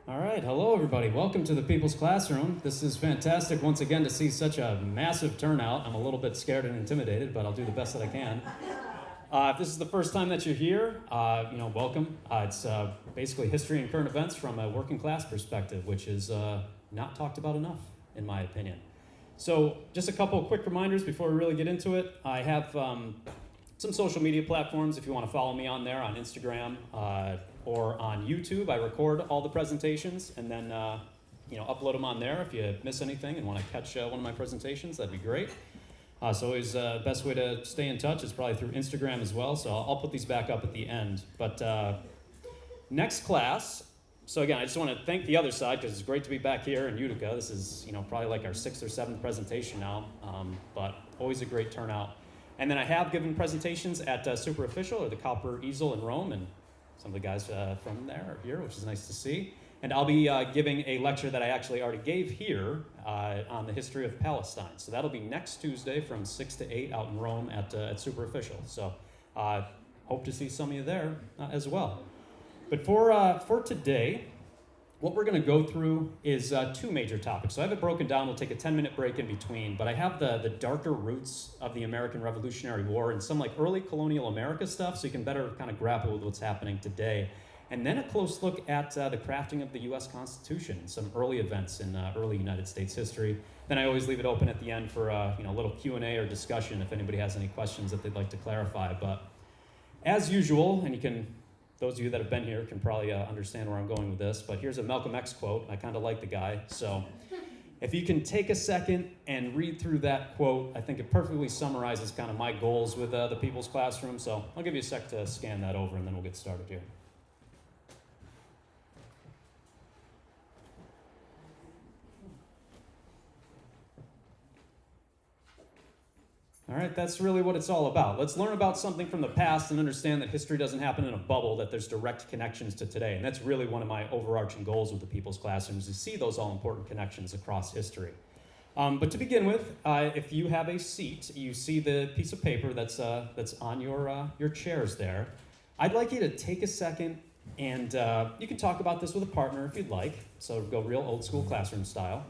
All right, hello everybody. Welcome to the People's Classroom. This is fantastic once again to see such a massive turnout. I'm a little bit scared and intimidated, but I'll do the best that I can. If this is the first time that you're here, welcome. It's basically history and current events from a working class perspective, which is not talked about enough, in my opinion. So just a couple of quick reminders before we really get into it. I have some social media platforms if you want to follow me on there, on Instagram or on YouTube. I record all the presentations and then upload them on there. If you miss anything and want to catch one of my presentations, that'd be great. So always the best way to stay in touch is probably through Instagram as well. So I'll put these back up at the end. But next class, so again, I just want to thank the other side because it's great to be back here in Utica. This is probably like our 6th or 7th presentation now, but always a great turnout. And then I have given presentations at Super Official or the Copper Easel in Rome, and some of the guys from there are here, which is nice to see. And I'll be giving a lecture that I actually already gave here on the history of Palestine. So that'll be next Tuesday from 6 to 8 out in Rome at Super Official. So hope to see some of you there as well. But for today, what we're going to go through is 2 major topics. So I have it broken down. We'll take a 10-minute break in between. But I have the darker roots of the American Revolutionary War and some like early colonial America stuff so you can better kind of grapple with what's happening today. And then a close look at the crafting of the U.S. Constitution, some early events in early United States history. Then I always leave it open at the end for a little Q&A or discussion if anybody has any questions that they'd like to clarify. But as usual, and those of you that have been here can probably understand where I'm going with this, but here's a Malcolm X quote. I kind of like the guy. So if you can take a second and read through that quote, I think it perfectly summarizes kind of my goals with the People's Classroom. So I'll give you a sec to scan that over and then we'll get started here. All right, that's really what it's all about. Let's learn about something from the past and understand that history doesn't happen in a bubble, that there's direct connections to today. And that's really one of my overarching goals with the People's Classrooms, to see those all-important connections across history. But to begin with, if you have a seat, you see the piece of paper that's on your chairs there. I'd like you to take a second, and you can talk about this with a partner if you'd like, so go real old-school classroom style.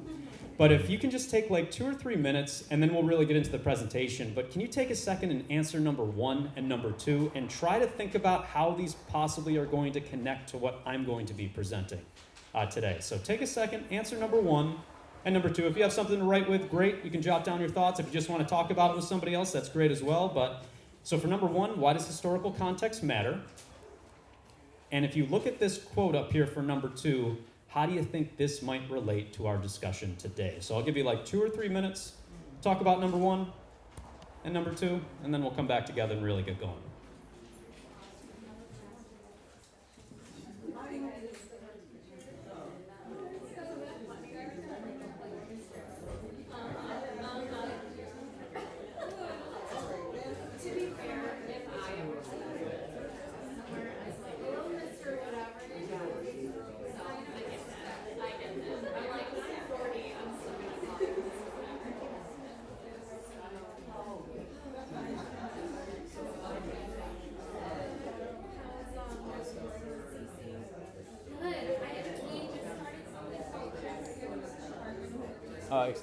But if you can just take like 2 or 3 minutes, and then we'll really get into the presentation, but can you take a second and answer number 1 and number 2, and try to think about how these possibly are going to connect to what I'm going to be presenting today. So take a second, answer number 1 and number 2. If you have something to write with, great, you can jot down your thoughts. If you just want to talk about it with somebody else, that's great as well. But so for number 1, why does historical context matter? And if you look at this quote up here for number 2, how do you think this might relate to our discussion today? So I'll give you like 2 or 3 minutes, talk about number 1 and number 2, and then we'll come back together and really get going.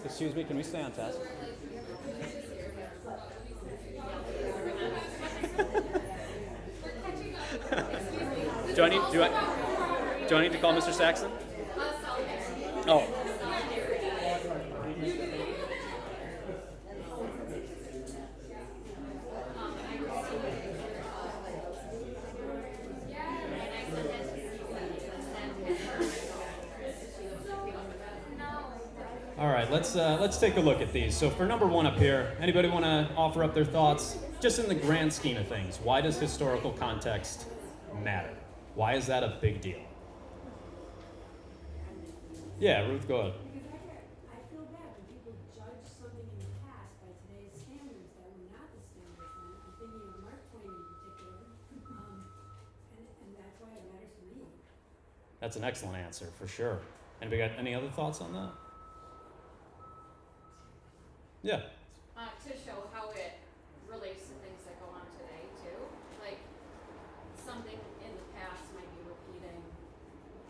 Excuse me, can we stay on task? Do I need to call Mr. Saxon? Oh. All right, let's take a look at these. So for number 1 up here, anybody want to offer up their thoughts? Just in the grand scheme of things, why does historical context matter? Why is that a big deal? Yeah, Ruth, go ahead. I feel bad when people judge something in the past by today's standards that were not the standards. And I'm thinking of Mark Twain in particular, and that's why it matters to me. That's an excellent answer, for sure. Anybody got any other thoughts on that? Yeah. To show how it relates to things that go on today, too. Like, something in the past might be repeating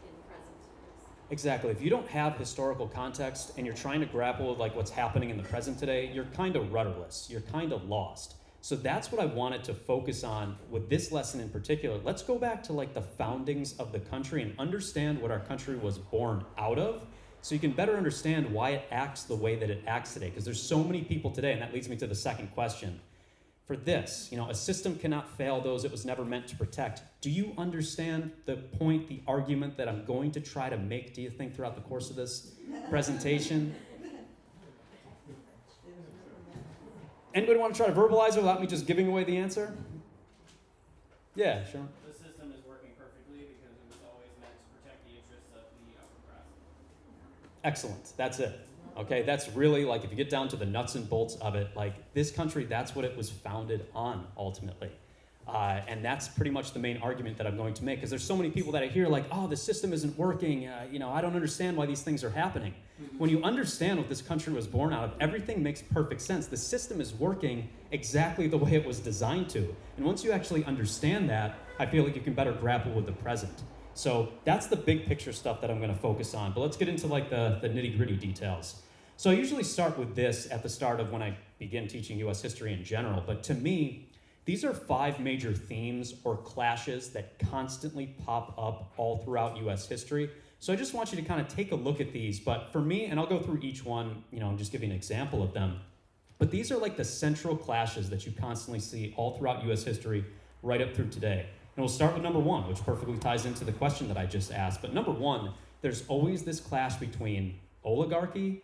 in present tense. Exactly. If you don't have historical context and you're trying to grapple with like what's happening in the present today, you're kind of rudderless. You're kind of lost. So that's what I wanted to focus on with this lesson in particular. Let's go back to like the foundings of the country and understand what our country was born out of, so you can better understand why it acts the way that it acts today. Because there's so many people today, and that leads me to the second question. For this, a system cannot fail those it was never meant to protect. Do you understand the point, the argument that I'm going to try to make, do you think, throughout the course of this presentation? Anybody want to try to verbalize it without me just giving away the answer? Yeah, sure. The system is working perfectly because it was always meant to protect the interests of the upper class. Excellent. That's it. Okay, that's really like if you get down to the nuts and bolts of it, like this country, that's what it was founded on ultimately. And that's pretty much the main argument that I'm going to make, because there's so many people that I hear like, oh, the system isn't working. I don't understand why these things are happening. When you understand what this country was born out of, everything makes perfect sense. The system is working exactly the way it was designed to. And once you actually understand that, I feel like you can better grapple with the present. So that's the big picture stuff that I'm going to focus on. But let's get into like the nitty gritty details. So I usually start with this at the start of when I begin teaching U.S. history in general. But to me, these are 5 major themes or clashes that constantly pop up all throughout U.S. history. So I just want you to kind of take a look at these. But for me, and I'll go through each one, and just give you an example of them. But these are like the central clashes that you constantly see all throughout U.S. history right up through today. And we'll start with number 1, which perfectly ties into the question that I just asked. But number 1, there's always this clash between oligarchy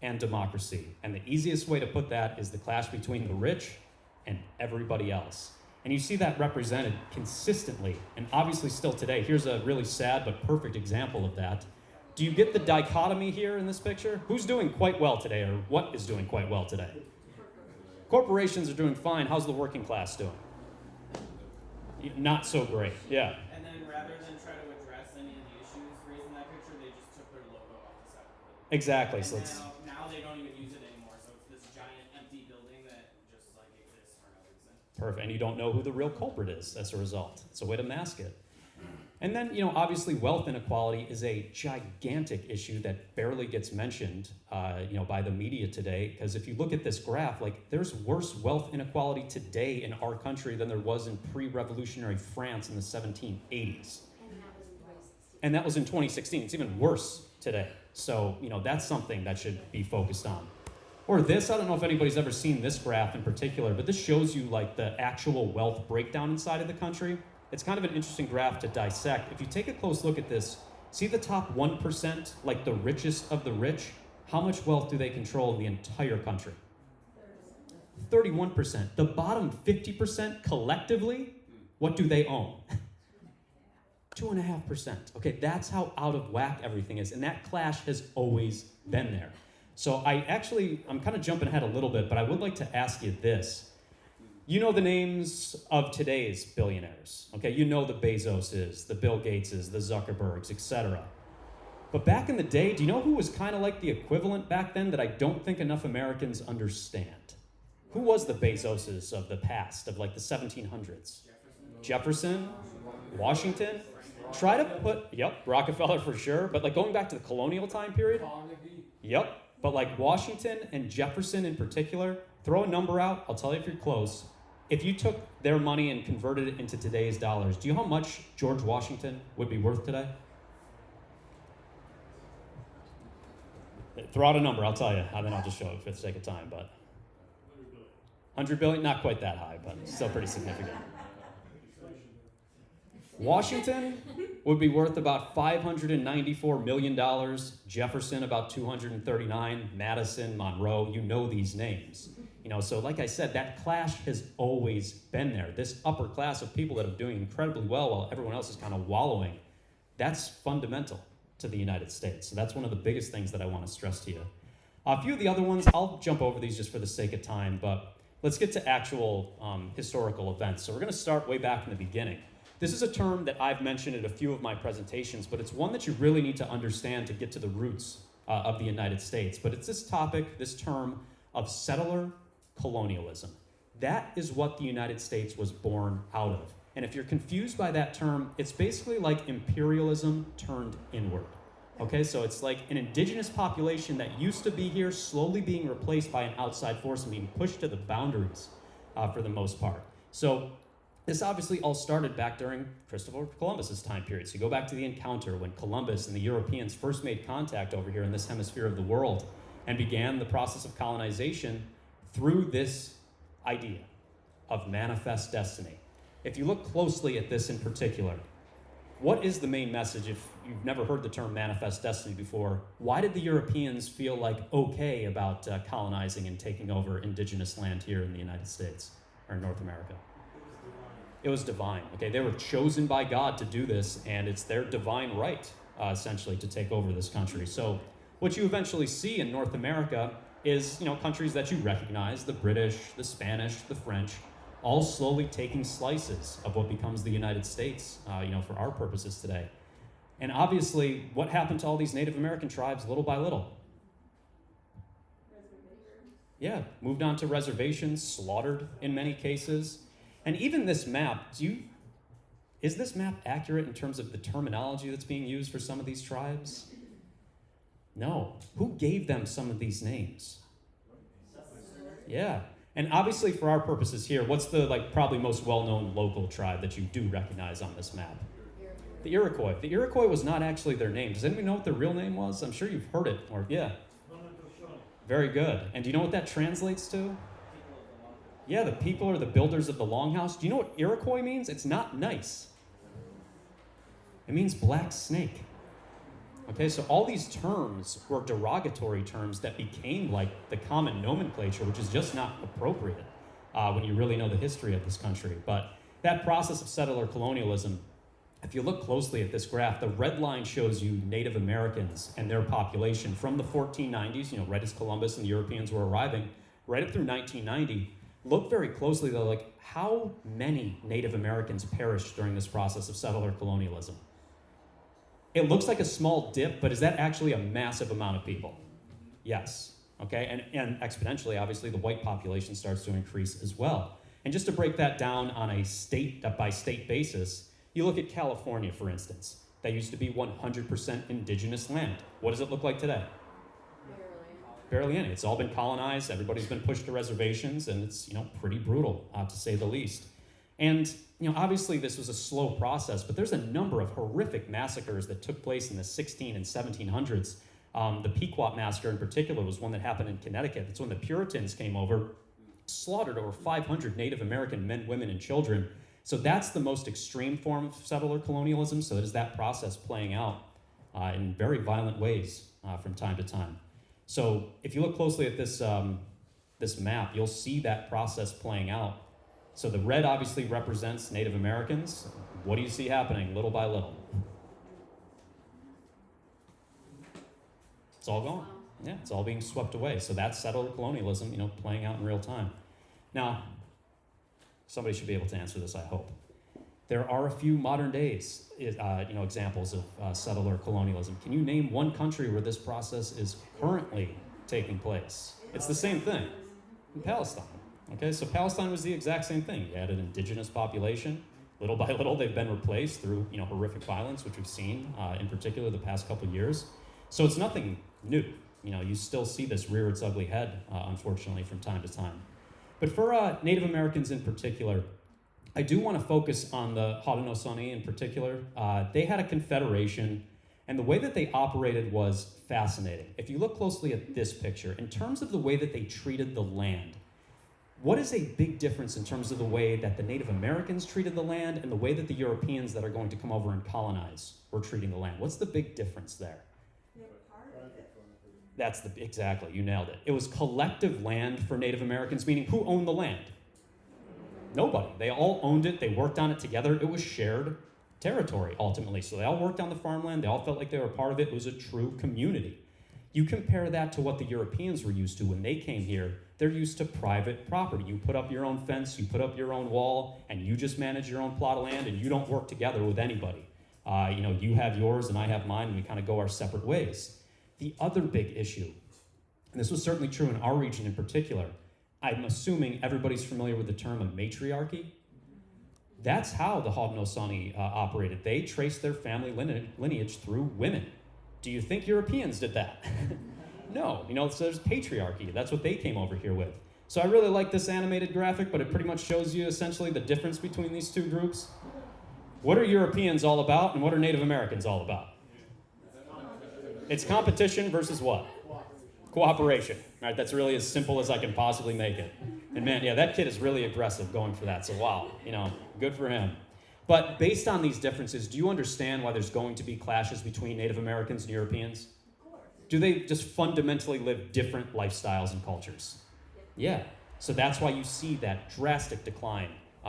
and democracy. And the easiest way to put that is the clash between the rich and everybody else. And you see that represented consistently, and obviously still today. Here's a really sad but perfect example of that. Do you get the dichotomy here in this picture? Who's doing quite well today, or what is doing quite well today? Corporations are doing fine. How's the working class doing? Not so great, yeah. And then rather than try to address any of the issues raised in that picture, they just took their logo off the side of the building. Exactly. And So it's now they don't even use it anymore, so it's this giant empty building that just like exists for no reason. perfect, and you don't know who the real culprit is as a result. It's a way to mask it. And then, obviously wealth inequality is a gigantic issue that barely gets mentioned, by the media today. Because if you look at this graph, like there's worse wealth inequality today in our country than there was in pre-revolutionary France in the 1780s. And that was in 2016. It's even worse today. So, that's something that should be focused on. Or this, I don't know if anybody's ever seen this graph in particular, but this shows you like the actual wealth breakdown inside of the country. It's kind of an interesting graph to dissect. If you take a close look at this, see the top 1%, like the richest of the rich? How much wealth do they control in the entire country? 31%. The bottom 50% collectively, what do they own? 2.5%. Okay, that's how out of whack everything is. And that clash has always been there. So I'm kind of jumping ahead a little bit, but I would like to ask you this. You know the names of today's billionaires, okay? You know the Bezoses, the Bill Gateses, the Zuckerbergs, etc. But back in the day, do you know who was kind of like the equivalent back then that I don't think enough Americans understand? Who was the Bezoses of the past, of like the 1700s? Jefferson, Washington. Try to put, Rockefeller for sure, but like going back to the colonial time period. Yep, but like Washington and Jefferson in particular, throw a number out, I'll tell you if you're close. If you took their money and converted it into today's dollars, do you know how much George Washington would be worth today? Throw out a number, I'll tell you, and then I'll just show it for the sake of time, but 100 billion, not quite that high, but still pretty significant. Washington would be worth about $594 million, Jefferson about 239, Madison, Monroe, you know these names. So like I said, that clash has always been there. This upper class of people that are doing incredibly well while everyone else is kind of wallowing, that's fundamental to the United States. So that's one of the biggest things that I want to stress to you. A few of the other ones, I'll jump over these just for the sake of time, but let's get to actual historical events. So we're going to start way back in the beginning. This is a term that I've mentioned at a few of my presentations, but it's one that you really need to understand to get to the roots of the United States. But it's this topic, this term of settler colonialism. That is what the United States was born out of. And if you're confused by that term, it's basically like imperialism turned inward. Okay, so it's like an indigenous population that used to be here slowly being replaced by an outside force and being pushed to the boundaries for the most part. So this obviously all started back during Christopher Columbus's time period. So you go back to the encounter when Columbus and the Europeans first made contact over here in this hemisphere of the world and began the process of colonization through this idea of manifest destiny. If you look closely at this in particular, what is the main message? If you've never heard the term manifest destiny before, why did the Europeans feel like okay about colonizing and taking over indigenous land here in the United States or North America? It was divine. Okay, they were chosen by God to do this, and it's their divine right, essentially, to take over this country. So what you eventually see in North America is, countries that you recognize, the British, the Spanish, the French, all slowly taking slices of what becomes the United States, for our purposes today. And obviously, what happened to all these Native American tribes little by little? Yeah, moved on to reservations, slaughtered in many cases. And even this map, is this map accurate in terms of the terminology that's being used for some of these tribes? No. Who gave them some of these names? Yeah. And obviously, for our purposes here, what's the probably most well-known local tribe that you do recognize on this map? The Iroquois. The Iroquois was not actually their name. Does anybody know what their real name was? I'm sure you've heard it. Yeah. Very good. And do you know what that translates to? Yeah, the people are the builders of the longhouse. Do you know what Iroquois means? It's not nice. It means black snake. Okay, so all these terms were derogatory terms that became like the common nomenclature, which is just not appropriate when you really know the history of this country. But that process of settler colonialism, if you look closely at this graph, the red line shows you Native Americans and their population from the 1490s, right as Columbus and the Europeans were arriving, right up through 1990. Look very closely, though, how many Native Americans perished during this process of settler colonialism. It looks like a small dip, but is that actually a massive amount of people? Yes. Okay, and exponentially, obviously, the white population starts to increase as well. And just to break that down on a state-by-state basis, you look at California, for instance. That used to be 100% indigenous land. What does it look like today? Barely any. It's all been colonized. Everybody's been pushed to reservations, and it's pretty brutal, to say the least. And obviously this was a slow process, but there's a number of horrific massacres that took place in the 16 and 1700s. The Pequot massacre in particular was one that happened in Connecticut. It's when the Puritans came over, slaughtered over 500 Native American men, women, and children. So that's the most extreme form of settler colonialism. So it is that process playing out in very violent ways from time to time. So if you look closely at this map, you'll see that process playing out. So the red obviously represents Native Americans. What do you see happening little by little? It's all gone. Yeah, it's all being swept away. So that's settler colonialism, playing out in real time. Now, somebody should be able to answer this, I hope. There are a few modern days, examples of settler colonialism. Can you name one country where this process is currently taking place? It's the same thing in Palestine. Okay, so Palestine was the exact same thing. You had an indigenous population. Little by little, they've been replaced through horrific violence, which we've seen in particular the past couple years. So it's nothing new. You still see this rear its ugly head, unfortunately, from time to time. But for Native Americans in particular, I do want to focus on the Haudenosaunee in particular. They had a confederation, and the way that they operated was fascinating. If you look closely at this picture, in terms of the way that they treated the land, what is a big difference in terms of the way that the Native Americans treated the land and the way that the Europeans that are going to come over and colonize were treating the land? What's the big difference there? Exactly, you nailed it. It was collective land for Native Americans, meaning who owned the land? Nobody. They all owned it. They worked on it together. It was shared territory, ultimately. So they all worked on the farmland. They all felt like they were a part of it. It was a true community. You compare that to what the Europeans were used to when they came here. They're used to private property. You put up your own fence, you put up your own wall, and you just manage your own plot of land, and you don't work together with anybody. You have yours and I have mine, and we kind of go our separate ways. The other big issue, and this was certainly true in our region in particular, I'm assuming everybody's familiar with the term of matriarchy. That's how the Haudenosaunee operated. They traced their family lineage through women. Do you think Europeans did that? No, so there's patriarchy. That's what they came over here with. So I really like this animated graphic, but it pretty much shows you essentially the difference between these two groups. What are Europeans all about, and what are Native Americans all about? It's competition versus what? Cooperation. All right, that's really as simple as I can possibly make it. And man, yeah, that kid is really aggressive going for that. So wow, good for him. But based on these differences, do you understand why there's going to be clashes between Native Americans and Europeans? Do they just fundamentally live different lifestyles and cultures? Yeah. So that's why you see that drastic decline.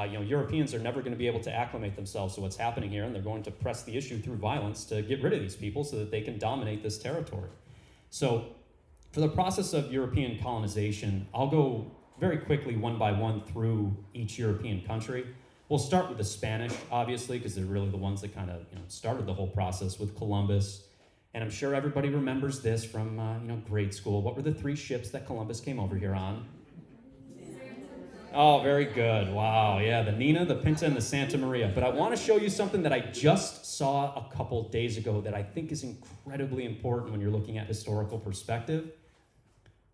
Europeans are never going to be able to acclimate themselves to what's happening here, and they're going to press the issue through violence to get rid of these people so that they can dominate this territory. So for the process of European colonization, I'll go very quickly one by one through each European country. We'll start with the Spanish, obviously, because they're really the ones that kind of started the whole process with Columbus. And I'm sure everybody remembers this from grade school. What were the 3 ships that Columbus came over here on? Oh, very good. Wow, yeah, the Nina, the Pinta, and the Santa Maria. But I want to show you something that I just saw a couple days ago that I think is incredibly important when you're looking at historical perspective.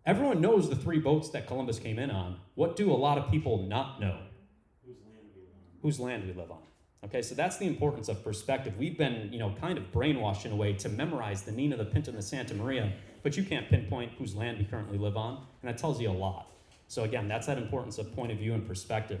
Everyone knows the 3 boats that Columbus came in on. What do a lot of people not know? Whose land we live on. Okay, so that's the importance of perspective. We've been, kind of brainwashed in a way to memorize the Nina, the Pinta, and the Santa Maria, but you can't pinpoint whose land we currently live on, and that tells you a lot. So again, that's that importance of point of view and perspective.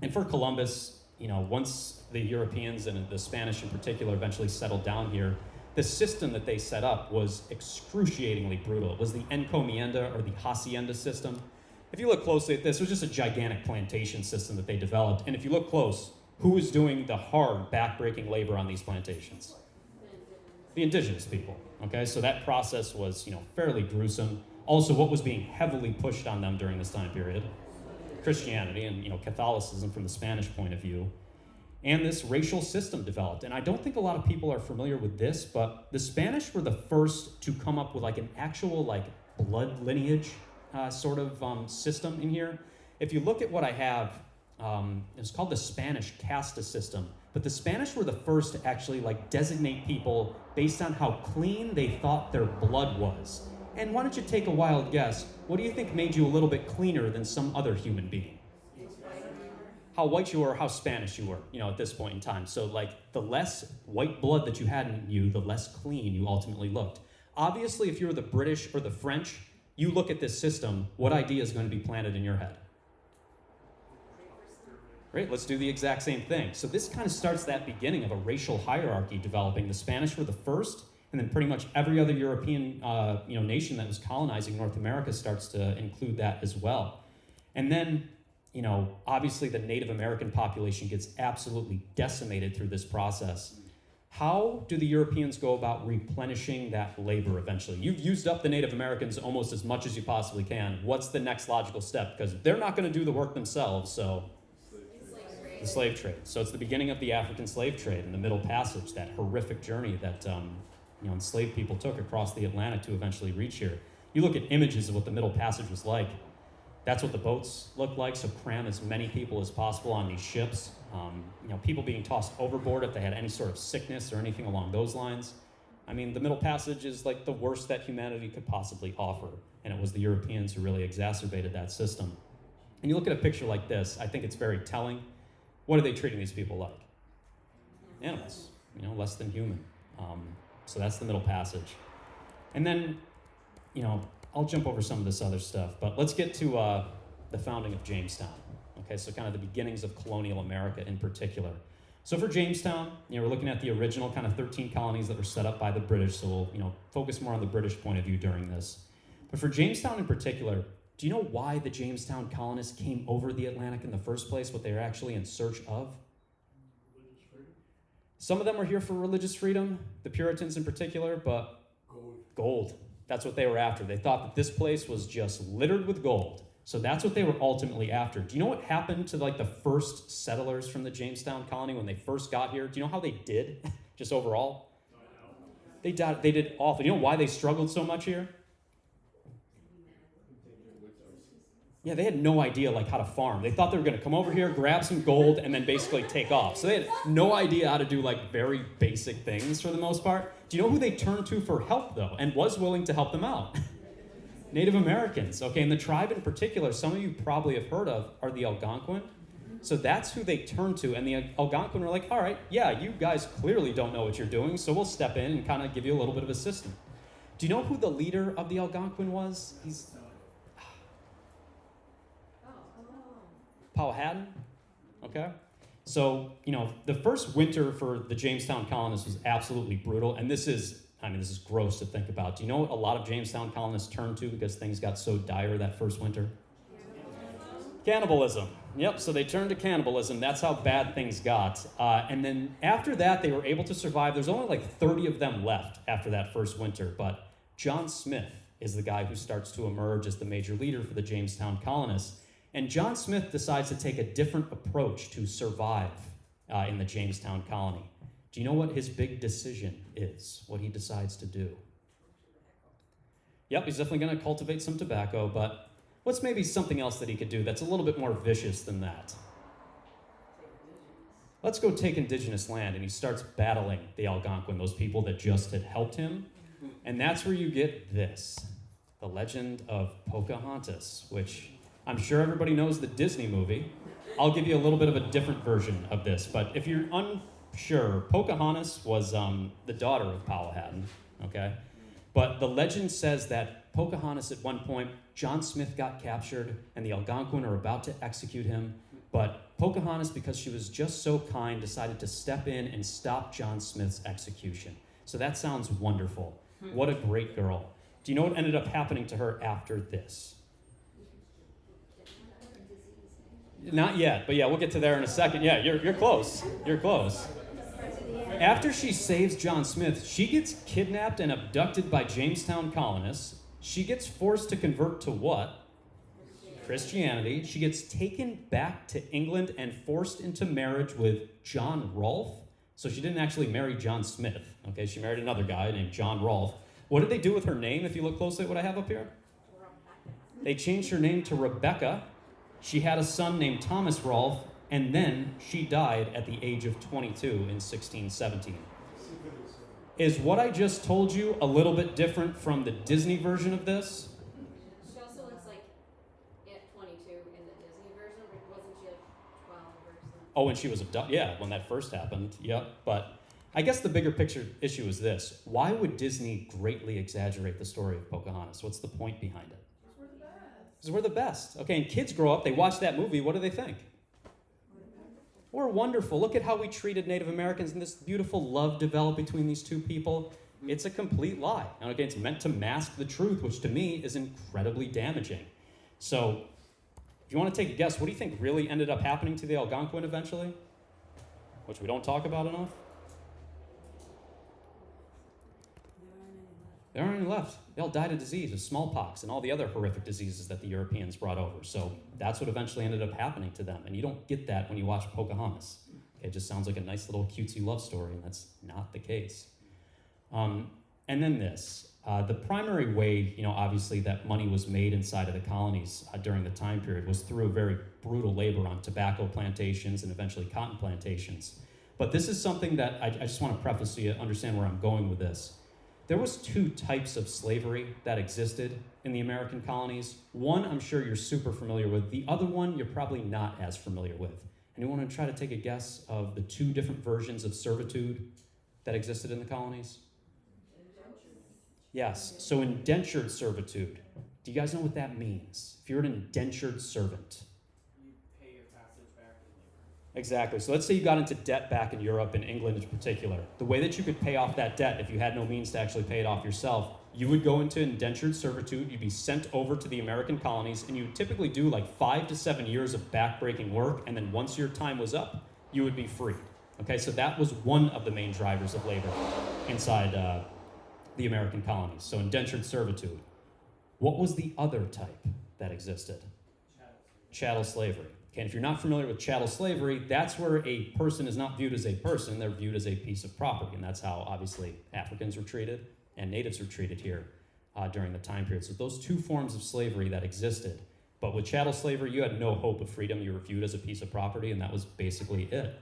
And for Columbus, once the Europeans and the Spanish in particular eventually settled down here, the system that they set up was excruciatingly brutal. It was the encomienda or the hacienda system. If you look closely at this, it was just a gigantic plantation system that they developed. And if you look close, who was doing the hard, back-breaking labor on these plantations? The indigenous people. Okay, so that process was, fairly gruesome. Also, what was being heavily pushed on them during this time period? Christianity and, Catholicism from the Spanish point of view. And this racial system developed. And I don't think a lot of people are familiar with this, but the Spanish were the first to come up with an actual blood lineage sort of system in here. If you look at what I have, it's called the Spanish casta system. But the Spanish were the first to actually designate people based on how clean they thought their blood was. And why don't you take a wild guess? What do you think made you a little bit cleaner than some other human being? How white you were, how Spanish you were, at this point in time. So the less white blood that you had in you, the less clean you ultimately looked. Obviously, if you're the British or the French, you look at this system, what idea is going to be planted in your head? Great, let's do the exact same thing. So this kind of starts that beginning of a racial hierarchy developing. The Spanish were the first, and then pretty much every other European nation that was colonizing North America starts to include that as well. And then, obviously the Native American population gets absolutely decimated through this process. How do the Europeans go about replenishing that labor eventually? You've used up the Native Americans almost as much as you possibly can. What's the next logical step? Because they're not going to do the work themselves, so the slave trade. So it's the beginning of the African slave trade and the Middle Passage, that horrific journey that enslaved people took across the Atlantic to eventually reach here. You look at images of what the Middle Passage was like. That's what the boats looked like, so cram as many people as possible on these ships. People being tossed overboard if they had any sort of sickness or anything along those lines. I mean, the Middle Passage is the worst that humanity could possibly offer, and it was the Europeans who really exacerbated that system. And you look at a picture like this, I think it's very telling. What are they treating these people like? Animals, less than human. So that's the Middle Passage. And then, I'll jump over some of this other stuff, but let's get to the founding of Jamestown. Okay, so kind of the beginnings of colonial America in particular. So for Jamestown, we're looking at the original kind of 13 colonies that were set up by the British, so we'll, focus more on the British point of view during this. But for Jamestown in particular, do you know why the Jamestown colonists came over the Atlantic in the first place, what they were actually in search of? Some of them were here for religious freedom, the Puritans in particular, but gold. That's what they were after. They thought that this place was just littered with gold. So that's what they were ultimately after. Do you know what happened to the first settlers from the Jamestown colony when they first got here? Do you know how they did, just overall? They did awful. You know why they struggled so much here? Yeah, they had no idea how to farm. They thought they were going to come over here, grab some gold, and then basically take off. So they had no idea how to do very basic things for the most part. Do you know who they turned to for help, though, and was willing to help them out? Native Americans, okay? And the tribe in particular, some of you probably have heard of, are the Algonquin. So that's who they turned to, and the Algonquin were like, all right, yeah, you guys clearly don't know what you're doing, so we'll step in and kind of give you a little bit of assistance. Do you know who the leader of the Algonquin was? He's Powhatan, okay? So, the first winter for the Jamestown colonists was absolutely brutal, and this is gross to think about. Do you know what a lot of Jamestown colonists turned to because things got so dire that first winter? Cannibalism. Yep, so they turned to cannibalism. That's how bad things got. And then after that, they were able to survive. There's only like 30 of them left after that first winter, but John Smith is the guy who starts to emerge as the major leader for the Jamestown colonists. And John Smith decides to take a different approach to survive in the Jamestown colony. Do you know what his big decision is? What he decides to do? Yep, he's definitely going to cultivate some tobacco, but what's maybe something else that he could do that's a little bit more vicious than that? Let's go take indigenous land, and he starts battling the Algonquin, those people that just had helped him. And that's where you get this, the legend of Pocahontas, which I'm sure everybody knows the Disney movie. I'll give you a little bit of a different version of this, but if you're unsure, Pocahontas was the daughter of Powhatan, okay? But the legend says that Pocahontas at one point, John Smith got captured, and the Algonquin are about to execute him, but Pocahontas, because she was just so kind, decided to step in and stop John Smith's execution. So that sounds wonderful. What a great girl. Do you know what ended up happening to her after this? Not yet, but yeah, we'll get to there in a second. Yeah, you're close. You're close. After she saves John Smith, she gets kidnapped and abducted by Jamestown colonists. She gets forced to convert to what? Christianity. She gets taken back to England and forced into marriage with John Rolfe. So she didn't actually marry John Smith, okay? She married another guy named John Rolfe. What did they do with her name, if you look closely at what I have up here? They changed her name to Rebecca. She had a son named Thomas Rolfe, and then she died at the age of 22 in 1617. Is what I just told you a little bit different from the Disney version of this? She also looks like at 22 in the Disney version, but wasn't she like 12 or something? Oh, when she was abducted, yeah, when that first happened, yep. But I guess the bigger picture issue is this. Why would Disney greatly exaggerate the story of Pocahontas? What's the point behind it? Because we're the best. Okay, and kids grow up, they watch that movie, what do they think? We're wonderful. Look at how we treated Native Americans, and this beautiful love developed between these two people. It's a complete lie. And okay, it's meant to mask the truth, which to me is incredibly damaging. So, if you want to take a guess, what do you think really ended up happening to the Algonquin eventually? Which we don't talk about enough? There aren't any left. They all died of disease, of smallpox, and all the other horrific diseases that the Europeans brought over. So that's what eventually ended up happening to them. And you don't get that when you watch Pocahontas. Okay, it just sounds like a nice little cutesy love story, and that's not the case. And then this. The primary way, obviously that money was made inside of the colonies during the time period was through very brutal labor on tobacco plantations and eventually cotton plantations. But this is something that I just want to preface so you understand where I'm going with this. There was two types of slavery that existed in the American colonies. One I'm sure you're super familiar with. The other one you're probably not as familiar with. Anyone want to try to take a guess of the two different versions of servitude that existed in the colonies? Yes, so indentured servitude. Do you guys know what that means? If you're an indentured servant. You pay your passage back in labor. Exactly. So let's say you got into debt back in Europe, in England in particular. The way that you could pay off that debt, if you had no means to actually pay it off yourself, you would go into indentured servitude, you'd be sent over to the American colonies, and you would typically do like 5 to 7 years of backbreaking work, and then once your time was up, you would be free. Okay, so that was one of the main drivers of labor inside the American colonies. So indentured servitude. What was the other type that existed? Chattel slavery. Okay, and if you're not familiar with chattel slavery, that's where a person is not viewed as a person, they're viewed as a piece of property, and that's how obviously Africans were treated and natives were treated here during the time period. So those two forms of slavery that existed. But with chattel slavery, you had no hope of freedom. You were viewed as a piece of property, and that was basically it.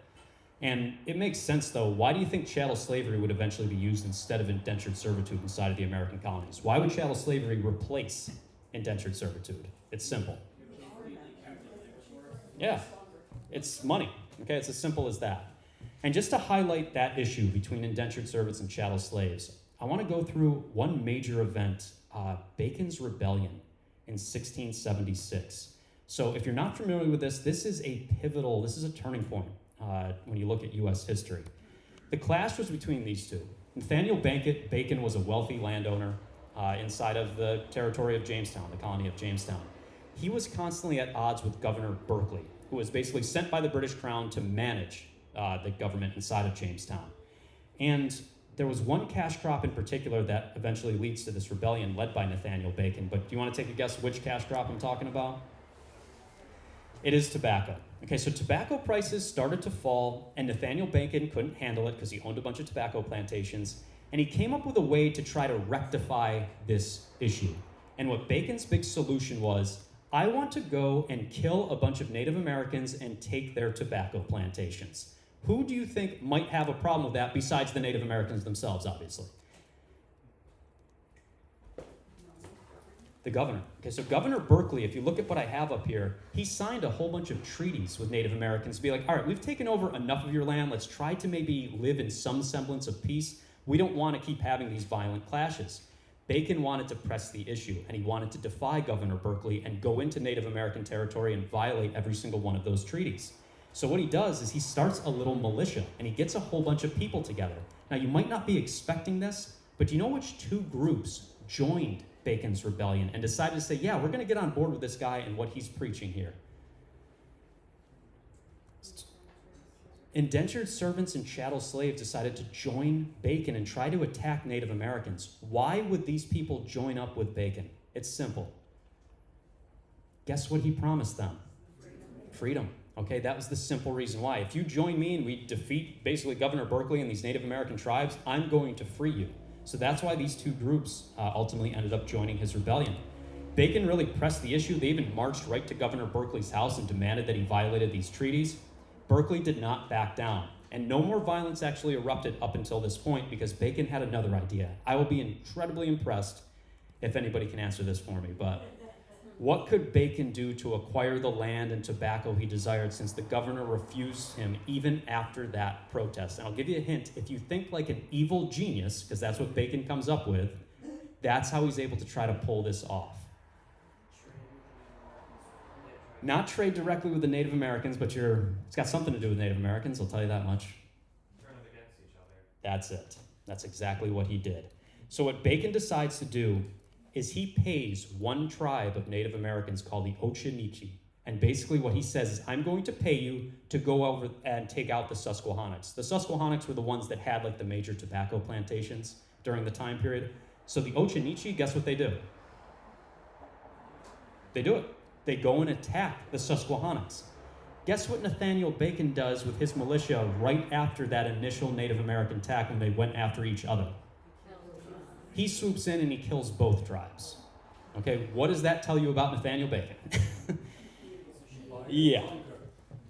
And it makes sense, though. Why do you think chattel slavery would eventually be used instead of indentured servitude inside of the American colonies? Why would chattel slavery replace indentured servitude? It's simple. Yeah, it's money. Okay, it's as simple as that. And just to highlight that issue between indentured servants and chattel slaves, I want to go through one major event, Bacon's Rebellion in 1676. So if you're not familiar with this, this is a turning point when you look at U.S. history. The clash was between these two. Nathaniel Bacon was a wealthy landowner inside of the territory of Jamestown, the colony of Jamestown. He was constantly at odds with Governor Berkeley, who was basically sent by the British Crown to manage the government inside of Jamestown. And there was one cash crop in particular that eventually leads to this rebellion led by Nathaniel Bacon. But do you want to take a guess which cash crop I'm talking about? It is tobacco. Okay, so tobacco prices started to fall, and Nathaniel Bacon couldn't handle it because he owned a bunch of tobacco plantations, and he came up with a way to try to rectify this issue. And what Bacon's big solution was, I want to go and kill a bunch of Native Americans and take their tobacco plantations. Who do you think might have a problem with that besides the Native Americans themselves, obviously? The governor. Okay, so Governor Berkeley, if you look at what I have up here, he signed a whole bunch of treaties with Native Americans to be like, all right, we've taken over enough of your land. Let's try to maybe live in some semblance of peace. We don't want to keep having these violent clashes. Bacon wanted to press the issue, and he wanted to defy Governor Berkeley and go into Native American territory and violate every single one of those treaties. So what he does is he starts a little militia, and he gets a whole bunch of people together. Now, you might not be expecting this, but do you know which two groups joined Bacon's rebellion and decided to say, yeah, we're going to get on board with this guy and what he's preaching here? Indentured servants and chattel slaves decided to join Bacon and try to attack Native Americans. Why would these people join up with Bacon? It's simple. Guess what he promised them? Freedom. Okay, that was the simple reason why. If you join me and we defeat basically Governor Berkeley and these Native American tribes, I'm going to free you. So that's why these two groups ultimately ended up joining his rebellion. Bacon really pressed the issue. They even marched right to Governor Berkeley's house and demanded that he violated these treaties. Berkeley did not back down, and no more violence actually erupted up until this point because Bacon had another idea. I will be incredibly impressed if anybody can answer this for me, but what could Bacon do to acquire the land and tobacco he desired since the governor refused him even after that protest? And I'll give you a hint. If you think like an evil genius, because that's what Bacon comes up with, that's how he's able to try to pull this off. Not trade directly with the Native Americans, but it's got something to do with Native Americans, I'll tell you that much. Turn them against each other. That's it. That's exactly what he did. So what Bacon decides to do is he pays one tribe of Native Americans called the Ochinee. And basically what he says is, I'm going to pay you to go over and take out the Susquehannocks. The Susquehannocks were the ones that had like the major tobacco plantations during the time period. So the Ochinee, guess what they do? They do it. They go and attack the Susquehannocks. Guess what Nathaniel Bacon does with his militia right after that initial Native American attack when they went after each other? He swoops in and he kills both tribes. Okay, what does that tell you about Nathaniel Bacon? Yeah.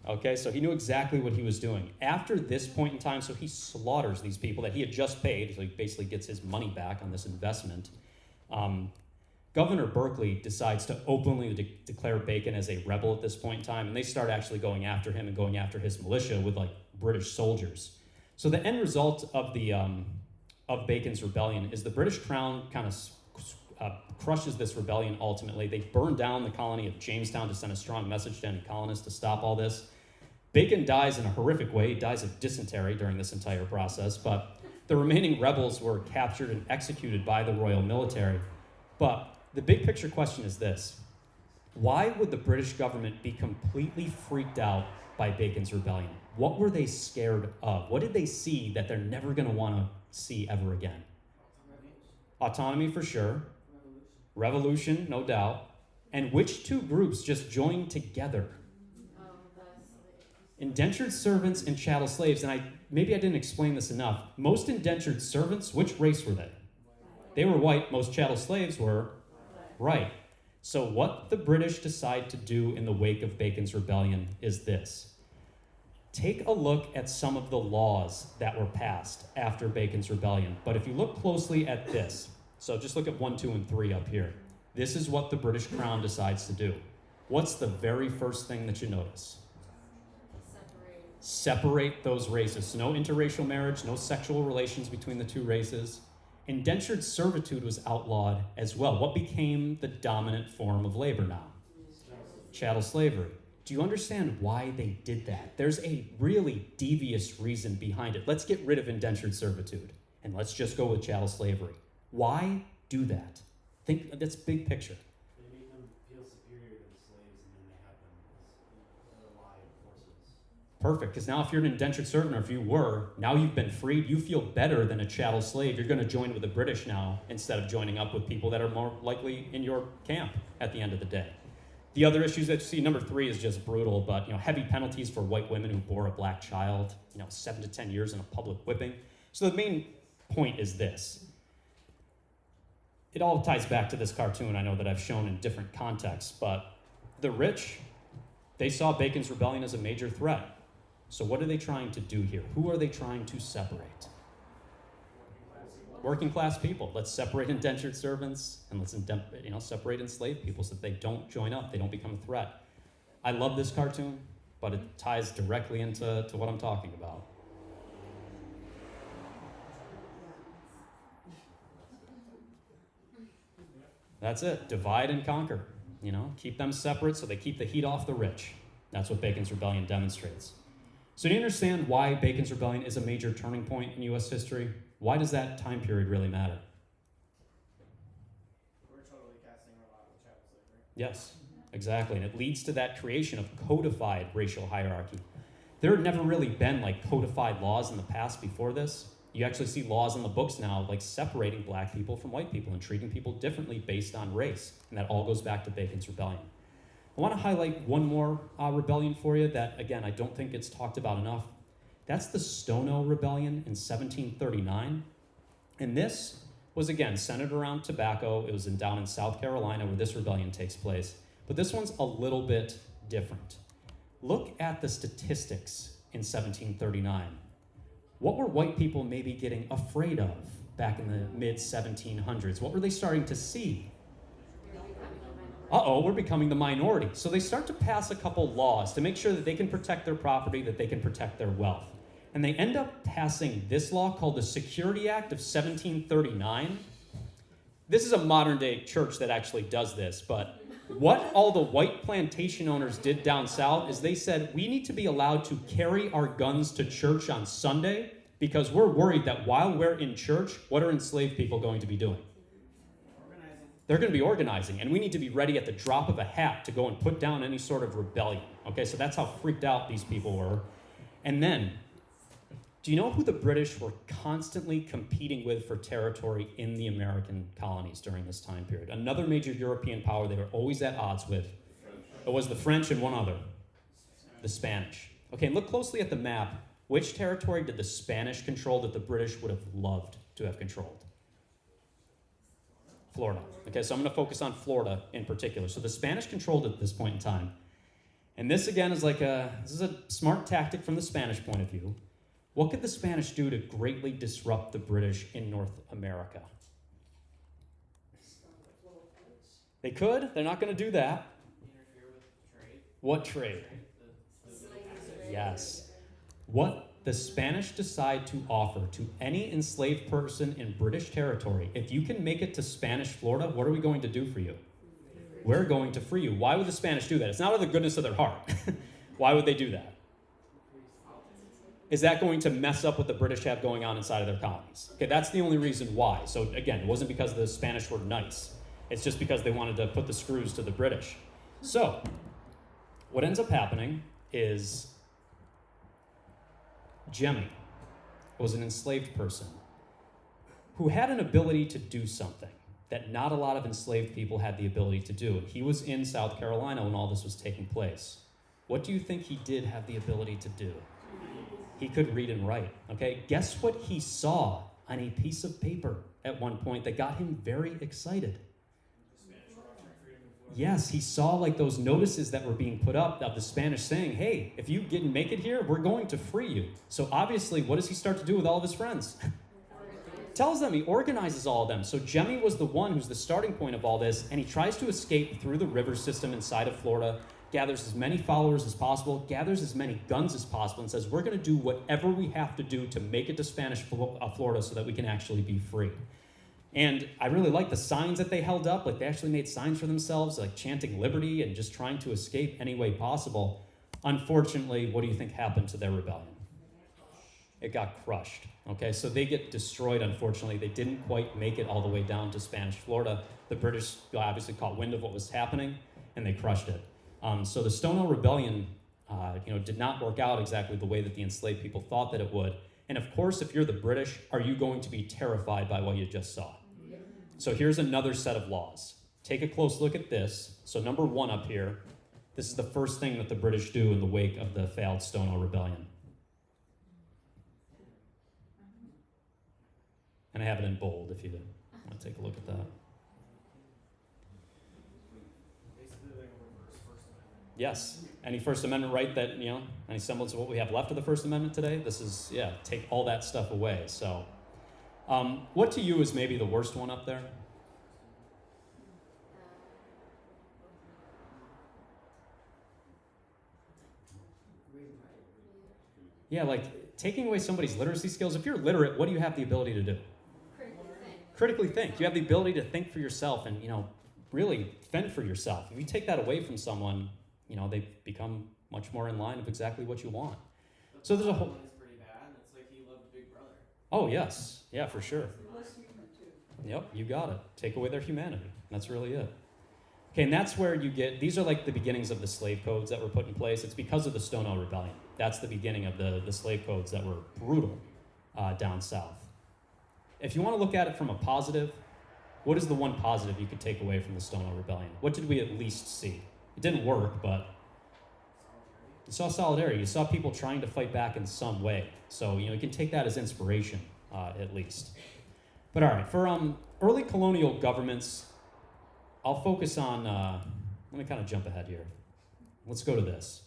Okay, so he knew exactly what he was doing. After this point in time, so he slaughters these people that he had just paid, so he basically gets his money back on this investment. Governor Berkeley decides to openly declare Bacon as a rebel at this point in time, and they start actually going after him and going after his militia with like British soldiers. So the end result of Bacon's rebellion is the British Crown kind of crushes this rebellion ultimately. They burn down the colony of Jamestown to send a strong message to any colonists to stop all this. Bacon dies in a horrific way. He dies of dysentery during this entire process, but the remaining rebels were captured and executed by the Royal Military. But the big picture question is this: why would the British government be completely freaked out by Bacon's rebellion? What were they scared of? What did they see that they're never going to want to see ever again? Autonomy for sure. Revolution, no doubt. And which two groups just joined together? Indentured servants and chattel slaves. And maybe I didn't explain this enough. Most indentured servants, which race were they? They were white. Most chattel slaves were right. So what the British decide to do in the wake of Bacon's rebellion is this: take a look at some of the laws that were passed after Bacon's Rebellion. But if you look closely at this, so just look at 1, 2, and 3 up here. This is what the British Crown decides to do. What's the very first thing that you notice? Separate those races. So no interracial marriage, no sexual relations between the two races. Indentured servitude was outlawed as well. What became the dominant form of labor now? Chattel slavery. Do you understand why they did that? There's a really devious reason behind it. Let's get rid of indentured servitude and let's just go with chattel slavery. Why do that? Think that's big picture. They made them feel superior to the slaves, and then they had them as allied forces. Perfect, because now if you're an indentured servant, or if you were, now you've been freed, you feel better than a chattel slave. You're going to join with the British now instead of joining up with people that are more likely in your camp at the end of the day. The other issues that you see, number 3 is just brutal, but heavy penalties for white women who bore a black child, 7 to 10 years in a public whipping. So the main point is this. It all ties back to this cartoon I know that I've shown in different contexts, but the rich, they saw Bacon's Rebellion as a major threat. So what are they trying to do here? Who are they trying to separate? Working class people. Let's separate indentured servants and let's separate enslaved people so that they don't join up, they don't become a threat. I love this cartoon, but it ties directly into what I'm talking about. That's it. Divide and conquer. Keep them separate so they keep the heat off the rich. That's what Bacon's Rebellion demonstrates. So do you understand why Bacon's Rebellion is a major turning point in U.S. history? Why does that time period really matter? We're totally casting a lot of chattel slavery. Yes, exactly. And it leads to that creation of codified racial hierarchy. There had never really been codified laws in the past before this. You actually see laws in the books now separating black people from white people and treating people differently based on race. And that all goes back to Bacon's Rebellion. I want to highlight one more rebellion for you that, again, I don't think it's talked about enough. That's the Stono Rebellion in 1739. And this was, again, centered around tobacco. It was down in South Carolina where this rebellion takes place. But this one's a little bit different. Look at the statistics in 1739. What were white people maybe getting afraid of back in the mid-1700s? What were they starting to see? We're becoming the minority. So they start to pass a couple laws to make sure that they can protect their property, that they can protect their wealth. And they end up passing this law called the Security Act of 1739. This is a modern-day church that actually does this, but what all the white plantation owners did down south is they said, we need to be allowed to carry our guns to church on Sunday because we're worried that while we're in church, what are enslaved people going to be doing? They're going to be organizing, and we need to be ready at the drop of a hat to go and put down any sort of rebellion. Okay, so that's how freaked out these people were. And then, do you know who the British were constantly competing with for territory in the American colonies during this time period? Another major European power they were always at odds with. It was the French and one other, the Spanish. Okay, look closely at the map. Which territory did the Spanish control that the British would have loved to have controlled? Florida. Okay, so I'm going to focus on Florida in particular. So the Spanish controlled it at this point in time. And this, again, is this is a smart tactic from the Spanish point of view. What could the Spanish do to greatly disrupt the British in North America? They could. They're not going to do that. Interfere with trade. What trade? Yes. What the Spanish decide to offer to any enslaved person in British territory, if you can make it to Spanish Florida, what are we going to do for you? We're going to free you. Why would the Spanish do that? It's not out of the goodness of their heart. Why would they do that? Is that going to mess up what the British have going on inside of their colonies? Okay, that's the only reason why. So again, it wasn't because the Spanish were nice. It's just because they wanted to put the screws to the British. So, what ends up happening is Jemmy was an enslaved person who had an ability to do something that not a lot of enslaved people had the ability to do. He was in South Carolina when all this was taking place. What do you think he did have the ability to do? He could read and write, okay? Guess what he saw on a piece of paper at one point that got him very excited? Yes, he saw like those notices that were being put up of the Spanish saying, hey, if you didn't make it here, we're going to free you. So obviously, what does he start to do with all of his friends? Tells them, he organizes all of them. So Jemmy was the one who's the starting point of all this, and he tries to escape through the river system inside of Florida, gathers as many followers as possible, gathers as many guns as possible, and says, we're going to do whatever we have to do to make it to Spanish Florida so that we can actually be free. And I really like the signs that they held up. Like, they actually made signs for themselves, like chanting liberty and just trying to escape any way possible. Unfortunately, what do you think happened to their rebellion? It got crushed. Okay, so they get destroyed, unfortunately. They didn't quite make it all the way down to Spanish Florida. The British obviously caught wind of what was happening, and they crushed it. So the Stonewall Rebellion did not work out exactly the way that the enslaved people thought that it would. And of course, if you're the British, are you going to be terrified by what you just saw? So here's another set of laws. Take a close look at this. So number 1 up here, this is the first thing that the British do in the wake of the failed Stonewall Rebellion. And I have it in bold if you want to take a look at that. Basically, like a reverse First Amendment. Yes. Any First Amendment right that, any semblance of what we have left of the First Amendment today? This is, take all that stuff away. So, what to you is maybe the worst one up there? Yeah, like taking away somebody's literacy skills. If you're literate, what do you have the ability to do? Critically think. You have the ability to think for yourself and, really fend for yourself. If you take that away from someone, they become much more in line of exactly what you want. So there's a whole... One is pretty bad. It's like he loved Big Brother. Oh, yes. Yeah, for sure. Yep, you got it. Take away their humanity. That's really it. Okay, and that's where you get... These are like the beginnings of the slave codes that were put in place. It's because of the Stonewall Rebellion. That's the beginning of the slave codes that were brutal down south. If you want to look at it from a positive, what is the one positive you could take away from the Stonewall Rebellion? What did we at least see? It didn't work, but you saw solidarity. You saw people trying to fight back in some way. So, you can take that as inspiration, at least. But all right, for early colonial governments, I'll focus on, let me kind of jump ahead here. Let's go to this.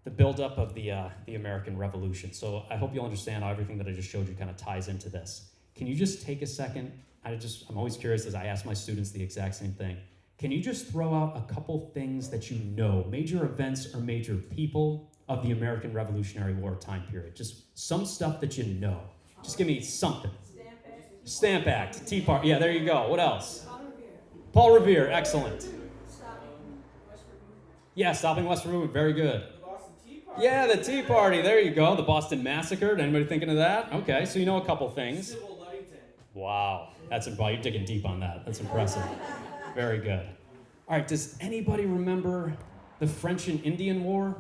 The buildup of the American Revolution. So I hope you'll understand how everything that I just showed you kind of ties into this. Can you just take a second? I'm always curious as I ask my students the exact same thing. Can you just throw out a couple things that you know, major events or major people of the American Revolutionary War time period? Just some stuff that you know. Just give me something. Stamp Act, Tea Party. Yeah, there you go. What else? Paul Revere, excellent. Yeah, stopping Western Movement, very good. The Boston Tea Party. Yeah, the Tea Party, there you go. The Boston Massacre, anybody thinking of that? Okay, so you know a couple things. Civil Ludington. Wow, you're digging deep on that. That's impressive. Very good. All right, does anybody remember the French and Indian War?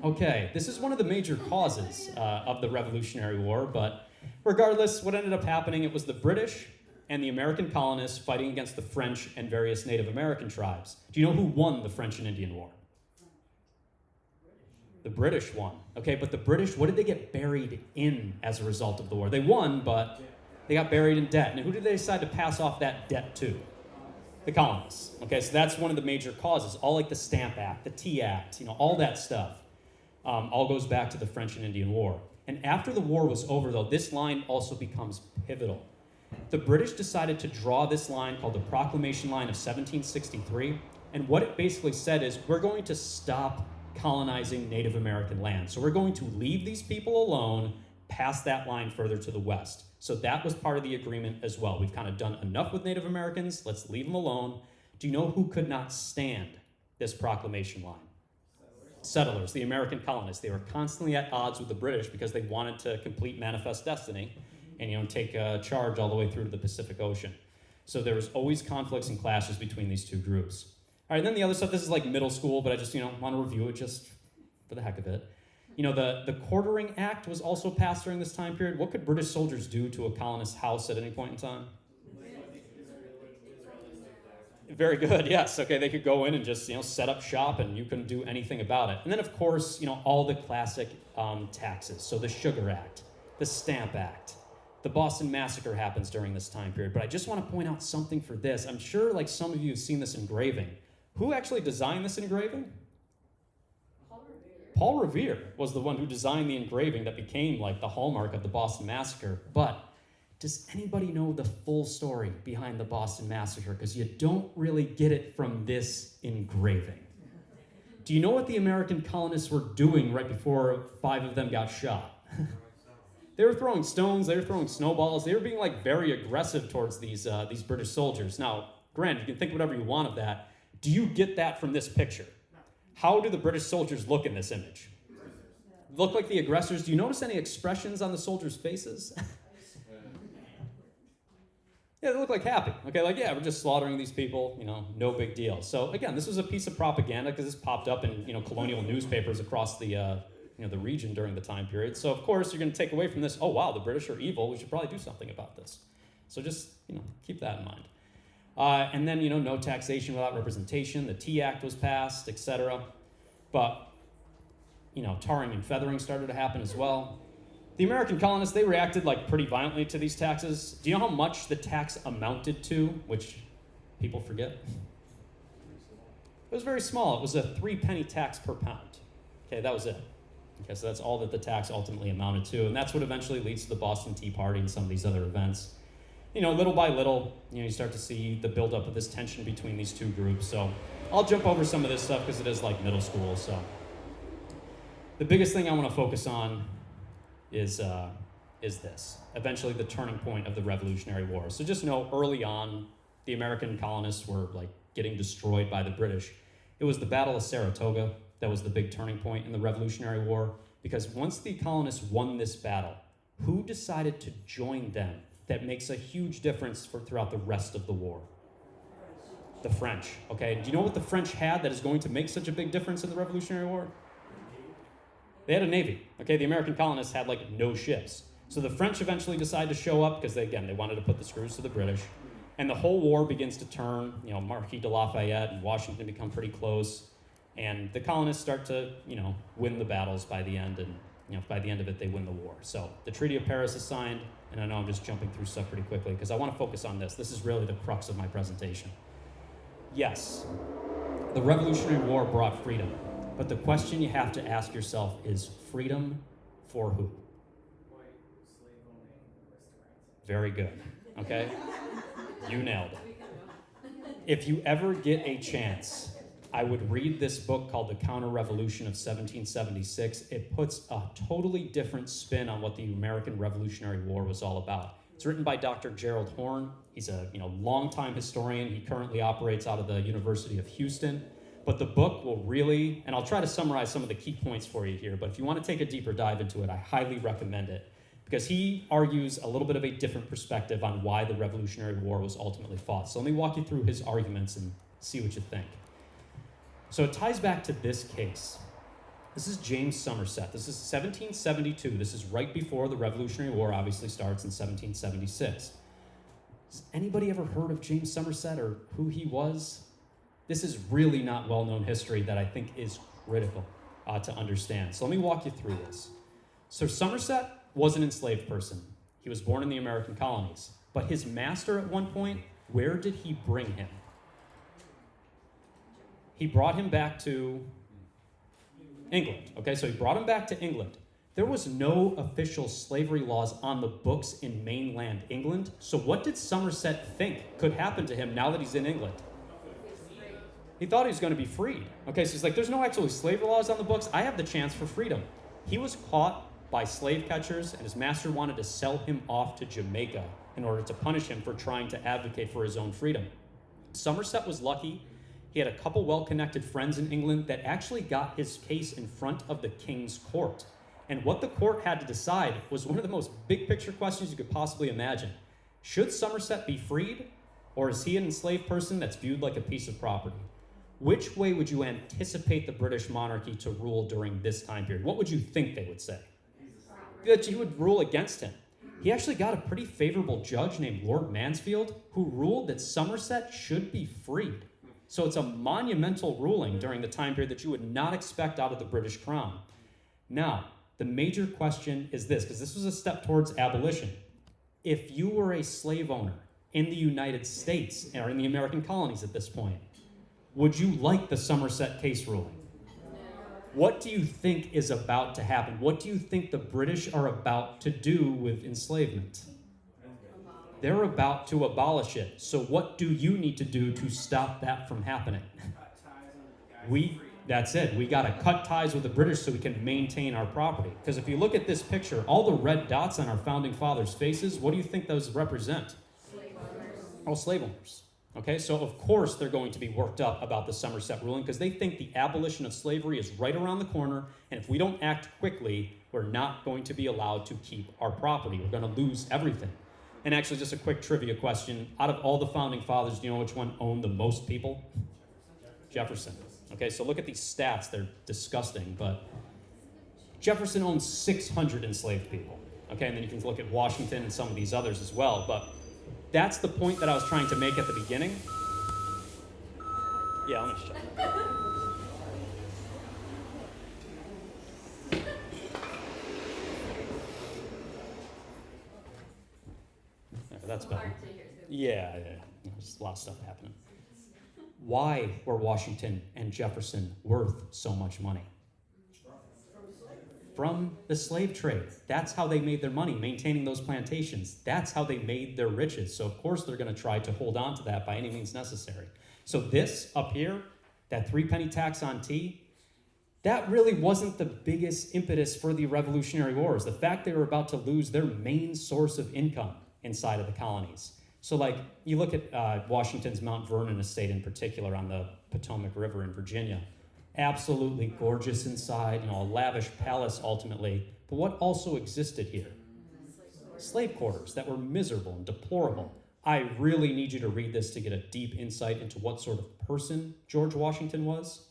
Okay, this is one of the major causes of the Revolutionary War, but regardless, what ended up happening, it was the British and the American colonists fighting against the French and various Native American tribes. Do you know who won the French and Indian War? The British won. Okay, but the British, what did they get buried in as a result of the war? They won, but they got buried in debt. And who did they decide to pass off that debt to? The colonists. Okay, so that's one of the major causes. All like the Stamp Act, the Tea Act, all that stuff. All goes back to the French and Indian War. And after the war was over, though, this line also becomes pivotal. The British decided to draw this line called the Proclamation Line of 1763. And what it basically said is, we're going to stop colonizing Native American land. So we're going to leave these people alone past that line further to the west. So that was part of the agreement as well. We've kind of done enough with Native Americans. Let's leave them alone. Do you know who could not stand this proclamation line? Settlers, the American colonists. They were constantly at odds with the British because they wanted to complete manifest destiny and take charge all the way through to the Pacific Ocean. So there was always conflicts and clashes between these two groups. All right, then the other stuff, this is like middle school, but I just want to review it just for the heck of it. The Quartering Act was also passed during this time period. What could British soldiers do to a colonist's house at any point in time? Very good, yes. Okay, they could go in and just, set up shop and you couldn't do anything about it. And then, of course, all the classic taxes. So the Sugar Act, the Stamp Act, the Boston Massacre happens during this time period, but I just want to point out something for this. I'm sure like some of you have seen this engraving. Who actually designed this engraving? Paul Revere was the one who designed the engraving that became like the hallmark of the Boston Massacre. But does anybody know the full story behind the Boston Massacre? Because you don't really get it from this engraving. Do you know what the American colonists were doing right before 5 of them got shot? They were throwing stones, they were throwing snowballs, they were being like very aggressive towards these British soldiers. Now, granted, you can think whatever you want of that. Do you get that from this picture? How do the British soldiers look in this image? Look like the aggressors. Do you notice any expressions on the soldiers' faces? Yeah, they look like happy. Okay, like, yeah, we're just slaughtering these people, no big deal. So again, this was a piece of propaganda because this popped up in, colonial newspapers across the, the region during the time period. So of course, you're going to take away from this, oh wow, the British are evil. We should probably do something about this. So just, keep that in mind. And then, no taxation without representation. The Tea Act was passed, etc. But, tarring and feathering started to happen as well. The American colonists, they reacted like pretty violently to these taxes. Do you know how much the tax amounted to, which people forget? It was very small. It was a 3-penny tax per pound. Okay, that was it. Okay, so that's all that the tax ultimately amounted to, and that's what eventually leads to the Boston Tea Party and some of these other events. Little by little, you start to see the buildup of this tension between these two groups. So I'll jump over some of this stuff because it is like middle school. So the biggest thing I want to focus on is this. Eventually the turning point of the Revolutionary War. So just know early on, the American colonists were like getting destroyed by the British. It was the Battle of Saratoga that was the big turning point in the Revolutionary War, because once the colonists won this battle, who decided to join them? That makes a huge difference throughout the rest of the war. The French, okay? Do you know what the French had that is going to make such a big difference in the Revolutionary War? They had a navy, okay? The American colonists had like no ships. So the French eventually decide to show up because they wanted to put the screws to the British. And the whole war begins to turn, Marquis de Lafayette and Washington become pretty close. And the colonists start to, win the battles by the end. And, by the end of it, they win the war. So the Treaty of Paris is signed. And I know I'm just jumping through stuff pretty quickly because I want to focus on this. This is really the crux of my presentation. Yes, the Revolutionary War brought freedom. But the question you have to ask yourself is freedom for who? White, slave-owning aristocrats. Very good, okay? You nailed it. If you ever get a chance, I would read this book called The Counter-Revolution of 1776. It puts a totally different spin on what the American Revolutionary War was all about. It's written by Dr. Gerald Horne. He's a longtime historian. He currently operates out of the University of Houston. But the book will really, and I'll try to summarize some of the key points for you here, but if you want to take a deeper dive into it, I highly recommend it, because he argues a little bit of a different perspective on why the Revolutionary War was ultimately fought. So let me walk you through his arguments and see what you think. So it ties back to this case. This is James Somerset. This is 1772. This is right before the Revolutionary War obviously starts in 1776. Has anybody ever heard of James Somerset or who he was? This is really not well-known history that I think is critical to understand. So let me walk you through this. So Somerset was an enslaved person. He was born in the American colonies. But his master at one point, where did he bring him? He brought him back to England. Okay, so he brought him back to England. There was no official slavery laws on the books in mainland England. So what did Somerset think could happen to him now that he's in England? He thought he was going to be freed. Okay, so he's like, there's no actual slavery laws on the books. I have the chance for freedom. He was caught by slave catchers, and his master wanted to sell him off to Jamaica in order to punish him for trying to advocate for his own freedom. Somerset was lucky. He had a couple well-connected friends in England that actually got his case in front of the king's court. And what the court had to decide was one of the most big-picture questions you could possibly imagine. Should Somerset be freed, or is he an enslaved person that's viewed like a piece of property? Which way would you anticipate the British monarchy to rule during this time period? What would you think they would say? That he would rule against him. He actually got a pretty favorable judge named Lord Mansfield who ruled that Somerset should be freed. So it's a monumental ruling during the time period that you would not expect out of the British crown. Now, the major question is this, because this was a step towards abolition. If you were a slave owner in the United States, or in the American colonies at this point, would you like the Somerset case ruling? What do you think is about to happen? What do you think the British are about to do with enslavement? They're about to abolish it. So what do you need to do to stop that from happening? Cut ties under the guys for freedom. That's it. We got to cut ties with the British so we can maintain our property. Because if you look at this picture, all the red dots on our founding fathers' faces, what do you think those represent? Slave owners. Oh, slave owners. Okay, so of course they're going to be worked up about the Somerset ruling because they think the abolition of slavery is right around the corner, and if we don't act quickly, we're not going to be allowed to keep our property. We're going to lose everything. And actually, just a quick trivia question. Out of all the founding fathers, do you know which one owned the most people? Jefferson. Okay, so look at these stats. They're disgusting, but Jefferson owned 600 enslaved people. Okay, and then you can look at Washington and some of these others as well, but that's the point that I was trying to make at the beginning. Yeah, let me just check. There, that's better. Hard to hear too. Yeah, there's a lot of stuff happening. Why were Washington and Jefferson worth so much money? From the slave trade. That's how they made their money, maintaining those plantations. That's how they made their riches. So of course they're going to try to hold on to that by any means necessary. So this up here, that 3-penny tax on tea, that really wasn't the biggest impetus for the Revolutionary Wars. The fact they were about to lose their main source of income inside of the colonies. So like you look at Washington's Mount Vernon estate in particular on the Potomac River in Virginia. Absolutely gorgeous inside, a lavish palace ultimately. But what also existed here? Slave quarters that were miserable and deplorable. I really need you to read this to get a deep insight into what sort of person George Washington was.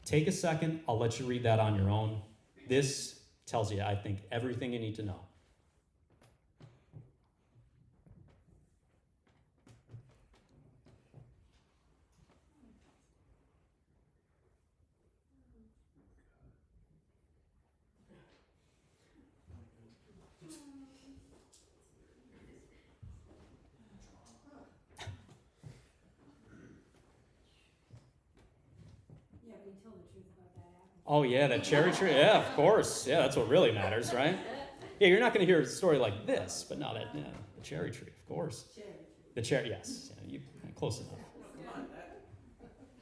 Take a second, I'll let you read that on your own. This tells you, I think, everything you need to know. Yeah, but you told the truth about that apple. Oh yeah, that cherry tree. Yeah, of course. Yeah, that's what really matters, right? Yeah, you're not going to hear a story like this, but not the cherry tree, of course. Cherry. The cherry, yes. Yeah, you close enough. Come on,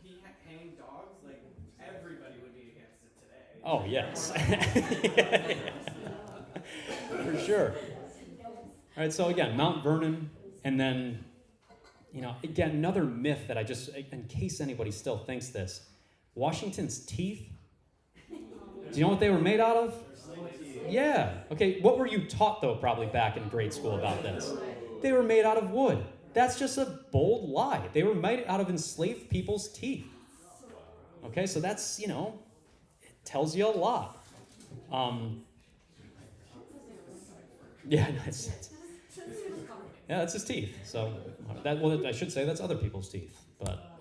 he hanged dogs, like everybody would be against it today. Oh yes, for sure. All right, so again, Mount Vernon, and then, again, another myth that I just, in case anybody still thinks this, Washington's teeth. Do you know what they were made out of? Yeah. Okay, what were you taught, though, probably back in grade school about this? They were made out of wood. That's just a bold lie. They were made out of enslaved people's teeth. Okay, so that's, it tells you a lot. Yeah, that's his teeth. So, I should say that's other people's teeth. But,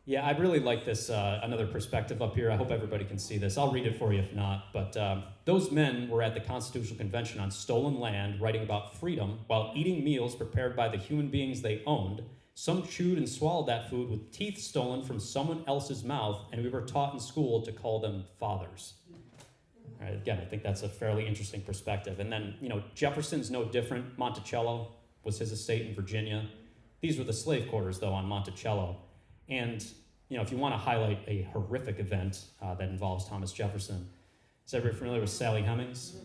yeah, I really like this, another perspective up here. I hope everybody can see this. I'll read it for you if not. But those men were at the Constitutional Convention on stolen land, writing about freedom while eating meals prepared by the human beings they owned. Some chewed and swallowed that food with teeth stolen from someone else's mouth, and we were taught in school to call them fathers. All right, again, I think that's a fairly interesting perspective. And then, Jefferson's no different. Monticello was his estate in Virginia. These were the slave quarters, though, on Monticello. And, if you want to highlight a horrific event that involves Thomas Jefferson, is everybody familiar with Sally Hemings?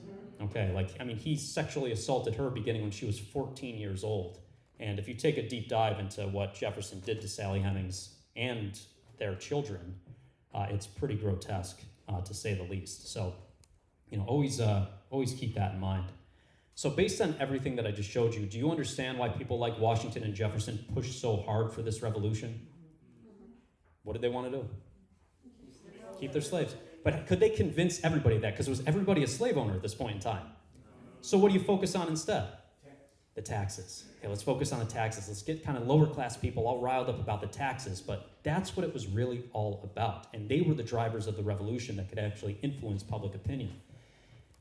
Okay, he sexually assaulted her beginning when she was 14 years old. And if you take a deep dive into what Jefferson did to Sally Hemings and their children, it's pretty grotesque, to say the least. So, always keep that in mind. So based on everything that I just showed you, do you understand why people like Washington and Jefferson pushed so hard for this revolution? What did they want to do? Keep their slaves. But could they convince everybody that? Because was everybody a slave owner at this point in time? So what do you focus on instead? The taxes. Okay, let's focus on the taxes. Let's get kind of lower class people all riled up about the taxes. But that's what it was really all about. And they were the drivers of the revolution that could actually influence public opinion.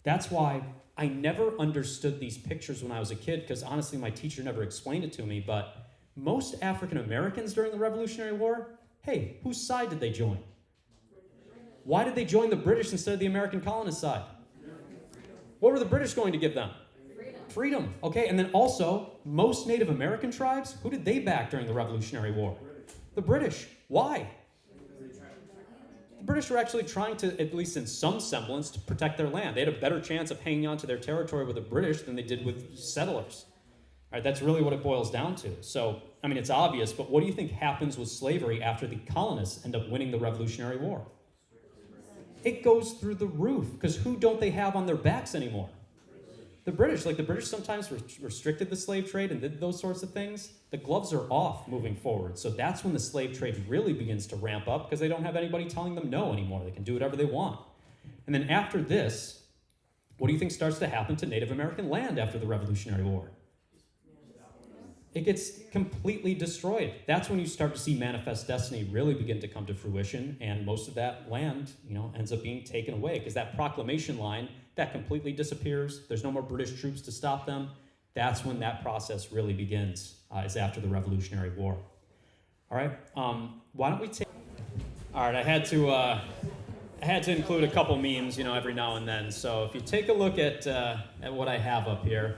That's why I never understood these pictures when I was a kid, because honestly, my teacher never explained it to me, but most African Americans during the Revolutionary War, hey, whose side did they join? Why did they join the British instead of the American colonist side? What were the British going to give them? Freedom. Okay, and then also, most Native American tribes, who did they back during the Revolutionary War? The British. Why? The British were actually trying to, at least in some semblance, to protect their land. They had a better chance of hanging on to their territory with the British than they did with settlers. All right, that's really what it boils down to. So, I mean, it's obvious, but what do you think happens with slavery after the colonists end up winning the Revolutionary War? It goes through the roof, because who don't they have on their backs anymore? The British. Like, the British sometimes restricted the slave trade and did those sorts of things. The gloves are off moving forward. So that's when the slave trade really begins to ramp up, because they don't have anybody telling them no anymore. They can do whatever they want. And then after this, what do you think starts to happen to Native American land after the Revolutionary War? It gets completely destroyed. That's when you start to see Manifest Destiny really begin to come to fruition, and most of that land, ends up being taken away, because that proclamation line, that completely disappears. There's no more British troops to stop them. That's when that process really begins, is after the Revolutionary War. All right, why don't we take... All right, I had to include a couple memes, every now and then. So if you take a look at what I have up here,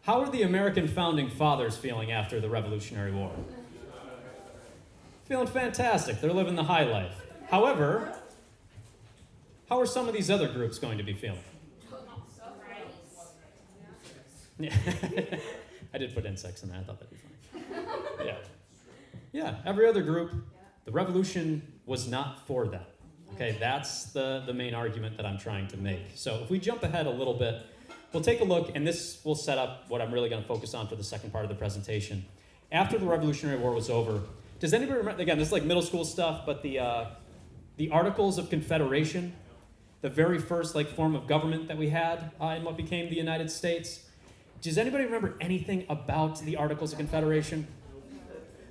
how are the American founding fathers feeling after the Revolutionary War? Feeling fantastic. They're living the high life. However, how are some of these other groups going to be feeling? Yeah. I did put insects in that. I thought that'd be funny. Yeah, every other group, the revolution was not for them. Okay, that's the main argument that I'm trying to make. So if we jump ahead a little bit, we'll take a look, and this will set up what I'm really going to focus on for the second part of the presentation. After the Revolutionary War was over, does anybody remember, again, this is like middle school stuff, but the Articles of Confederation, the very first form of government that we had in what became the United States, does anybody remember anything about the Articles of Confederation?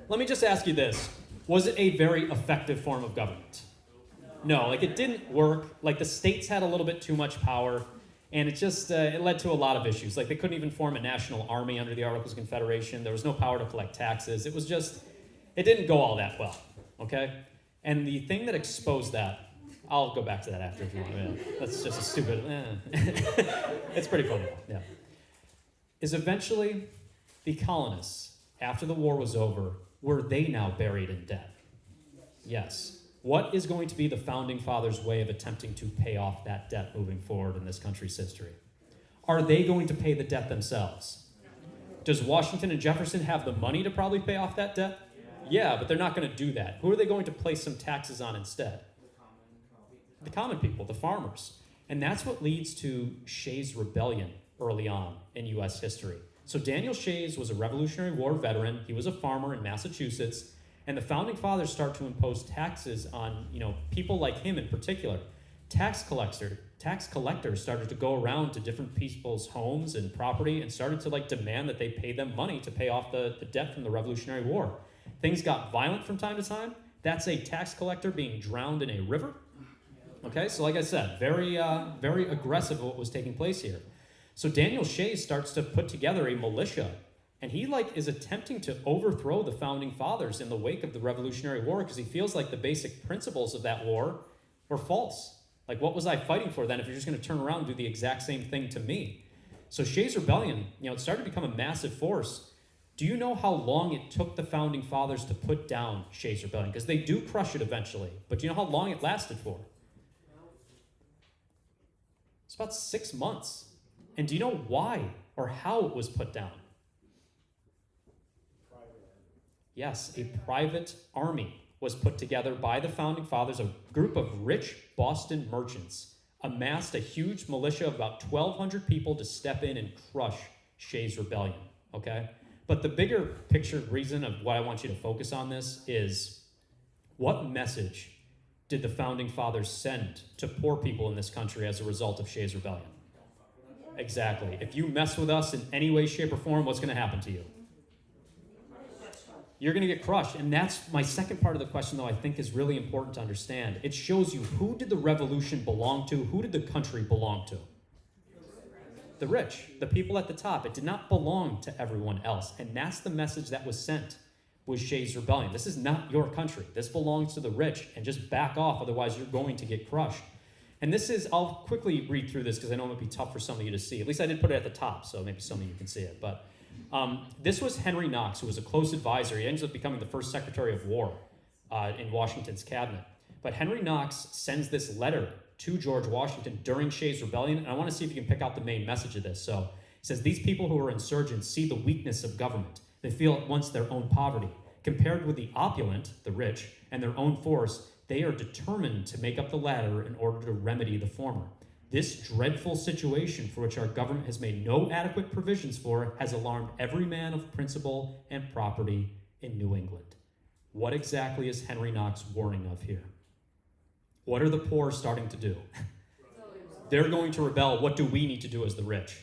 Let me just ask you this. Was it a very effective form of government? No, it didn't work. The states had a little bit too much power, and it led to a lot of issues. They couldn't even form a national army under the Articles of Confederation. There was no power to collect taxes. It didn't go all that well, okay? And the thing that exposed that, I'll go back to that after if you want. Yeah, that's just a stupid, it's pretty funny, yeah. Is eventually the colonists, after the war was over, were they now buried in debt? Yes. What is going to be the Founding Fathers' way of attempting to pay off that debt moving forward in this country's history? Are they going to pay the debt themselves? Does Washington and Jefferson have the money to probably pay off that debt? Yeah, but they're not going to do that. Who are they going to place some taxes on instead? The common people, the farmers. And that's what leads to Shays' Rebellion early on in U.S. history. So Daniel Shays was a Revolutionary War veteran. He was a farmer in Massachusetts. And the Founding Fathers start to impose taxes on, people like him in particular. Tax collectors started to go around to different people's homes and property and started to demand that they pay them money to pay off the debt from the Revolutionary War. Things got violent from time to time. That's a tax collector being drowned in a river. Okay, so like I said, very aggressive what was taking place here. So Daniel Shays starts to put together a militia, and he is attempting to overthrow the Founding Fathers in the wake of the Revolutionary War, because he feels like the basic principles of that war were false. What was I fighting for then if you're just going to turn around and do the exact same thing to me? So Shays' Rebellion, it started to become a massive force. Do you know how long it took the Founding Fathers to put down Shays' Rebellion? Because they do crush it eventually, but do you know how long it lasted for? It's about 6 months. And do you know why or how it was put down? Yes, a private army was put together by the Founding Fathers. A group of rich Boston merchants amassed a huge militia of about 1,200 people to step in and crush Shays' Rebellion, okay? But the bigger picture reason of why I want you to focus on this is, what message did the Founding Fathers send to poor people in this country as a result of Shays' Rebellion? Exactly. If you mess with us in any way, shape, or form, what's going to happen to you? You're going to get crushed. And that's my second part of the question, though, I think is really important to understand. It shows you, who did the revolution belong to? Who did the country belong to? the rich, the people at the top. It did not belong to everyone else. And that's the message that was sent with Shays' rebellion. This is not your country. This belongs to the rich, and just back off, otherwise you're going to get crushed. And this is, I'll quickly read through this because I know it would be tough for some of you to see. At least I did put it at the top, so maybe some of you can see it. But this was Henry Knox, who was a close advisor. He ends up becoming the first Secretary of War in Washington's cabinet. But Henry Knox sends this letter to George Washington during Shays' rebellion, and I want to see if you can pick out the main message of this. So it says, these people who are insurgents see the weakness of government. They feel at once their own poverty. Compared with the opulent, the rich, and their own force, they are determined to make up the latter in order to remedy the former. This dreadful situation for which our government has made no adequate provisions for has alarmed every man of principle and property in New England. What exactly is Henry Knox warning of here? What are the poor starting to do? They're going to rebel. What do we need to do as the rich?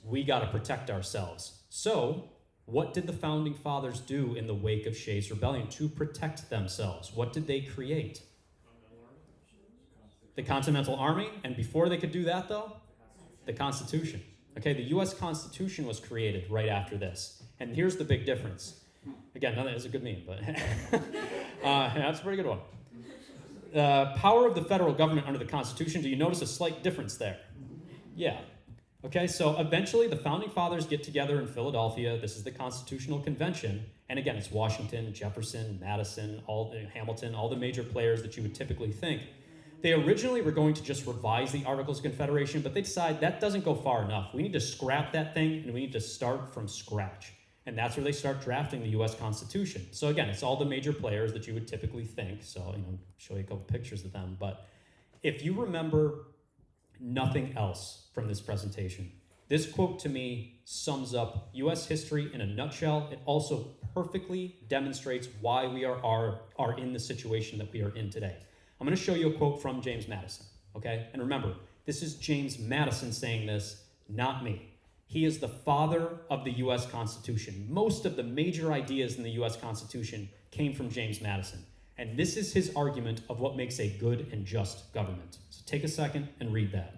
We got to protect ourselves. So, what did the Founding Fathers do in the wake of Shays' rebellion to protect themselves? What did they create? The Continental Army, and before they could do that, though, the Constitution. Okay, the U.S. Constitution was created right after this. And here's the big difference. Again, that is a good meme, but that's a pretty good one. Power of the federal government under the Constitution, do you notice a slight difference there? Yeah. Okay, so eventually the Founding Fathers get together in Philadelphia. This is the Constitutional Convention. And again, it's Washington, Jefferson, Madison, Hamilton, all the major players that you would typically think. They originally were going to just revise the Articles of Confederation, but they decide that doesn't go far enough. We need to scrap that thing, and we need to start from scratch. And that's where they start drafting the U.S. Constitution. So again, it's all the major players that you would typically think. So, show you a couple pictures of them. But if you remember nothing else from this presentation, this quote to me sums up U.S. history in a nutshell. It also perfectly demonstrates why we are in the situation that we are in today. I'm going to show you a quote from James Madison, okay? And remember, this is James Madison saying this, not me. He is the father of the U.S. Constitution. Most of the major ideas in the U.S. Constitution came from James Madison. And this is his argument of what makes a good and just government. So take a second and read that.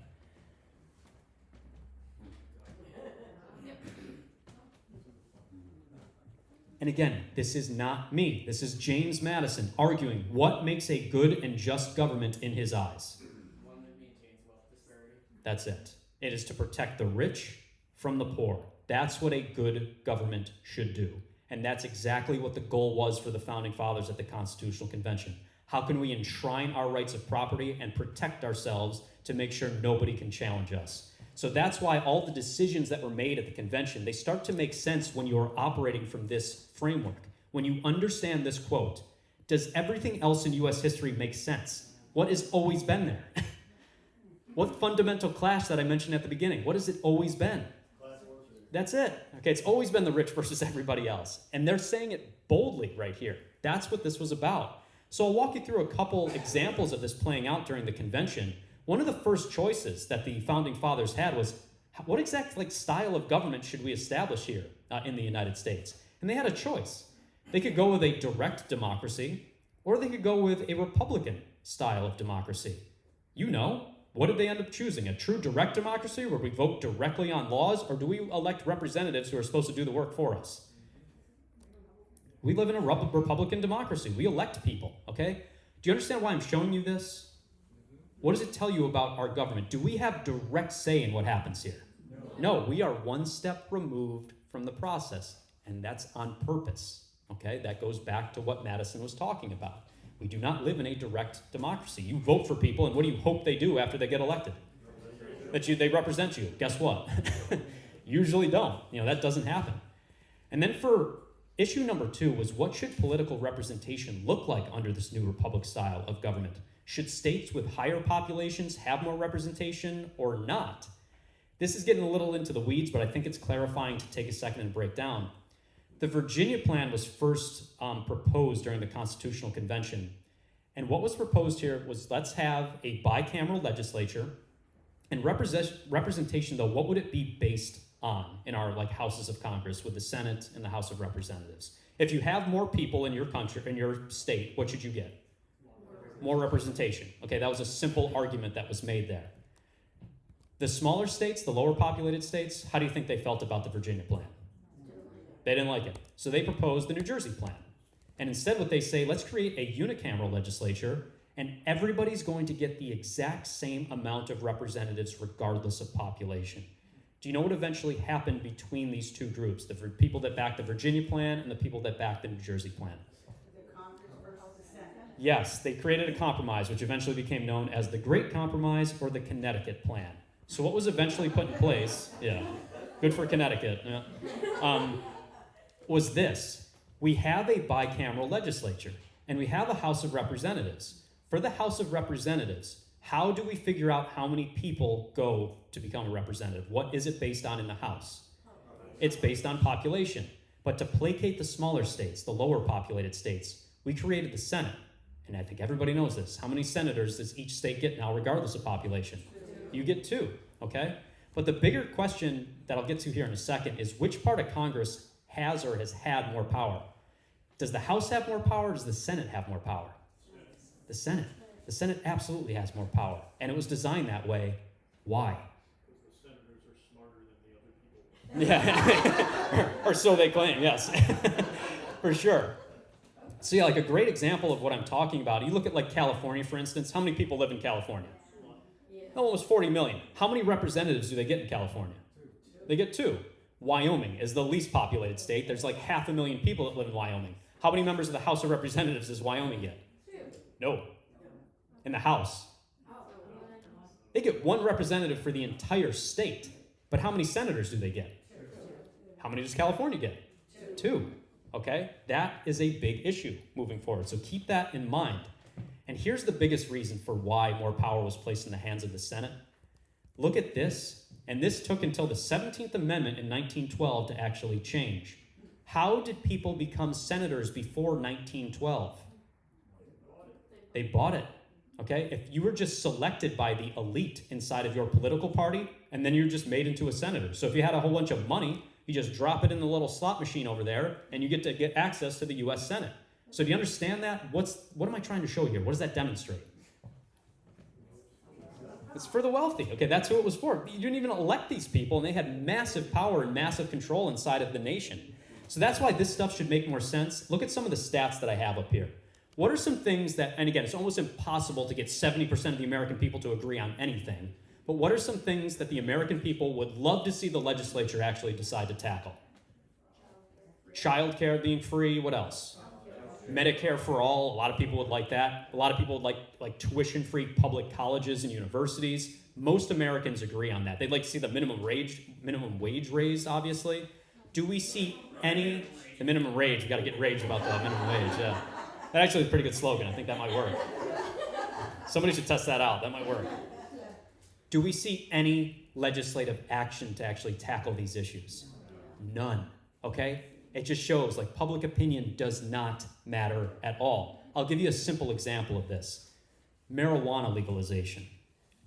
And again, this is not me. This is James Madison arguing what makes a good and just government in his eyes. One that maintains wealth disparity. That's it. It is to protect the rich from the poor. That's what a good government should do. And that's exactly what the goal was for the Founding Fathers at the Constitutional Convention. How can we enshrine our rights of property and protect ourselves to make sure nobody can challenge us? So that's why all the decisions that were made at the convention, they start to make sense when you're operating from this framework. When you understand this quote, does everything else in U.S. history make sense? What has always been there? What fundamental clash that I mentioned at the beginning? What has it always been? That's it. Okay, it's always been the rich versus everybody else. And they're saying it boldly right here. That's what this was about. So I'll walk you through a couple examples of this playing out during the convention. One of the first choices that the Founding Fathers had was, what exact style of government should we establish here in the United States? And they had a choice. They could go with a direct democracy, or they could go with a Republican style of democracy. What did they end up choosing? A true direct democracy where we vote directly on laws, or do we elect representatives who are supposed to do the work for us? We live in a Republican democracy. We elect people, okay? Do you understand why I'm showing you this? What does it tell you about our government? Do we have direct say in what happens here? No, we are one step removed from the process, and that's on purpose, okay? That goes back to what Madison was talking about. We do not live in a direct democracy. You vote for people, and what do you hope they do after they get elected? They represent you. Guess what? Usually don't. That doesn't happen. And then for issue number 2 was, what should political representation look like under this new republic style of government? Should states with higher populations have more representation or not? This is getting a little into the weeds, but I think it's clarifying to take a second and break down. The Virginia Plan was first proposed during the Constitutional Convention. And what was proposed here was, let's have a bicameral legislature. And representation, though, what would it be based on in our houses of Congress with the Senate and the House of Representatives? If you have more people in your country, in your state, what should you get? More representation. Okay, that was a simple argument that was made there. The smaller states, the lower populated states, how do you think they felt about the Virginia plan? They didn't like it. So they proposed the New Jersey plan. And instead what they say, let's create a unicameral legislature and everybody's going to get the exact same amount of representatives regardless of population. Do you know what eventually happened between these two groups? The people that backed the Virginia plan and the people that backed the New Jersey plan. The Congress versus the Senate. Yes, they created a compromise, which eventually became known as the Great Compromise or the Connecticut Plan. So what was eventually put in place, yeah, good for Connecticut, yeah, was this. We have a bicameral legislature, and we have a House of Representatives. For the House of Representatives, how do we figure out how many people go to become a representative? What is it based on in the House? It's based on population. But to placate the smaller states, the lower populated states, we created the Senate. And I think everybody knows this. How many senators does each state get now, regardless of population? You get 2, okay? But the bigger question that I'll get to here in a second is which part of Congress has or has had more power? Does the House have more power or does the Senate have more power? The Senate. The Senate absolutely has more power. And it was designed that way. Why? Because the senators are smarter than the other people. Yeah. Or so they claim, yes. For sure. So yeah, like a great example of what I'm talking about, you look at like California, for instance. How many people live in California? Almost 40 million. How many representatives do they get in California? They get 2. Wyoming is the least populated state. There's like 500,000 people that live in Wyoming. How many members of the House of Representatives does Wyoming get? 2. No. In the House. They get 1 representative for the entire state. But how many senators do they get? 2. How many does California get? 2. Okay? That is a big issue moving forward. So keep that in mind. And here's the biggest reason for why more power was placed in the hands of the Senate. Look at this. And this took until the 17th Amendment in 1912 to actually change. How did people become senators before 1912? They bought it. Okay? If you were just selected by the elite inside of your political party, and then you're just made into a senator. So if you had a whole bunch of money, you just drop it in the little slot machine over there, and you get to get access to the U.S. Senate. So do you understand that? What am I trying to show here? What does that demonstrate? It's for the wealthy. Okay, that's who it was for. You didn't even elect these people, and they had massive power and massive control inside of the nation. So that's why this stuff should make more sense. Look at some of the stats that I have up here. What are some things that, and again, it's almost impossible to get 70% of the American people to agree on anything, but what are some things that the American people would love to see the legislature actually decide to tackle? Childcare being free, what else? Medicare for all, a lot of people would like that. A lot of people would like tuition-free public colleges and universities. Most Americans agree on that. They'd like to see the minimum wage raised, obviously. Do we see any, the minimum wage, we gotta get rage about the minimum wage, yeah. That actually is a pretty good slogan. I think that might work. Somebody should test that out. That might work. Do we see any legislative action to actually tackle these issues? None, okay? It just shows like public opinion does not matter at all. I'll give you a simple example of this. Marijuana legalization.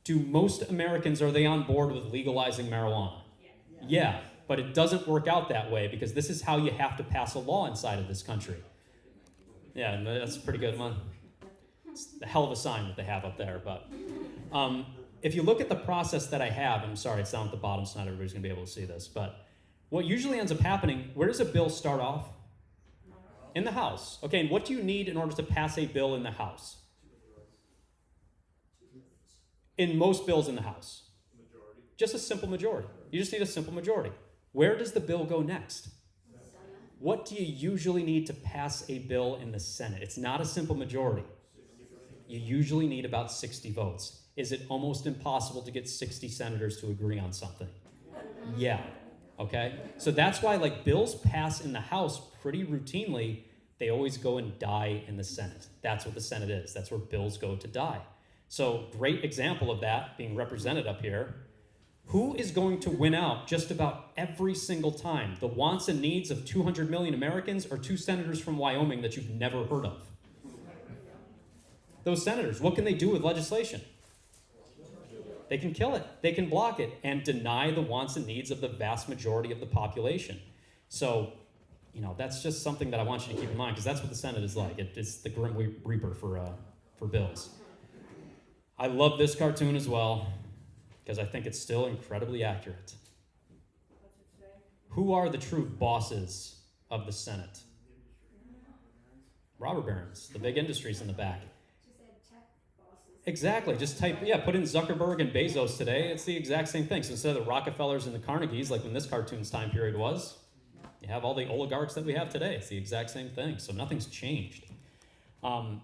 Do most Americans, are they on board with legalizing marijuana? Yeah, but it doesn't work out that way because this is how you have to pass a law inside of this country. Yeah, that's a pretty good one. It's a hell of a sign that they have up there. But if you look at the process that I have, I'm sorry, it's down at the bottom, so not everybody's going to be able to see this. But what usually ends up happening, where does a bill start off? In the House. Okay, and what do you need in order to pass a bill in the House? In most bills in the House? Just a simple majority. You just need a simple majority. Where does the bill go next? What do you usually need to pass a bill in the Senate? It's not a simple majority. You usually need about 60 votes. Is it almost impossible to get 60 senators to agree on something? Yeah. Okay? So that's why like bills pass in the House pretty routinely. They always go and die in the Senate. That's what the Senate is. That's where bills go to die. So great example of that being represented up here. Who is going to win out just about every single time? The wants and needs of 200 million Americans or 2 senators from Wyoming that you've never heard of? Those senators, what can they do with legislation? They can kill it. They can block it and deny the wants and needs of the vast majority of the population. So, that's just something that I want you to keep in mind because that's what the Senate is like. It's the Grim Reaper for bills. I love this cartoon as well. because I think it's still incredibly accurate. What's it say? Who are the true bosses of the Senate? Robber barons, the big industries in the back. Just add tech bosses. Exactly. Just put in Zuckerberg and Bezos today. It's the exact same thing. So instead of the Rockefellers and the Carnegies, like when this cartoon's time period was, you have all the oligarchs that we have today. It's the exact same thing. So nothing's changed. So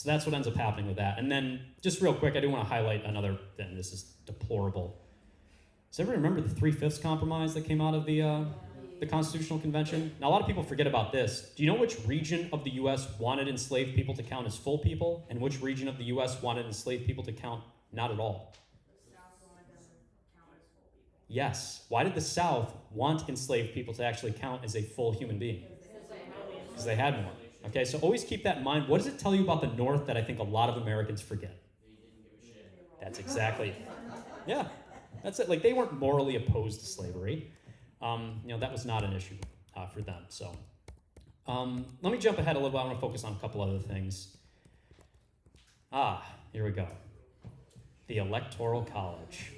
that's what ends up happening with that. And then, just real quick, I do want to highlight another thing. This is deplorable. Does everybody remember the 3/5 compromise that came out of the Constitutional Convention? Now, a lot of people forget about this. Do you know which region of the U.S. wanted enslaved people to count as full people, and which region of the U.S. wanted enslaved people to count not at all? The South wanted them to count as full people. Yes. Why did the South want enslaved people to actually count as a full human being? Because they had more. Okay, so always keep that in mind. What does it tell you about the North that I think a lot of Americans forget? That's exactly it. Yeah, that's it. Like, they weren't morally opposed to slavery. That was not an issue for them. So let me jump ahead a little bit. I want to focus on a couple other things. Here we go. The Electoral College.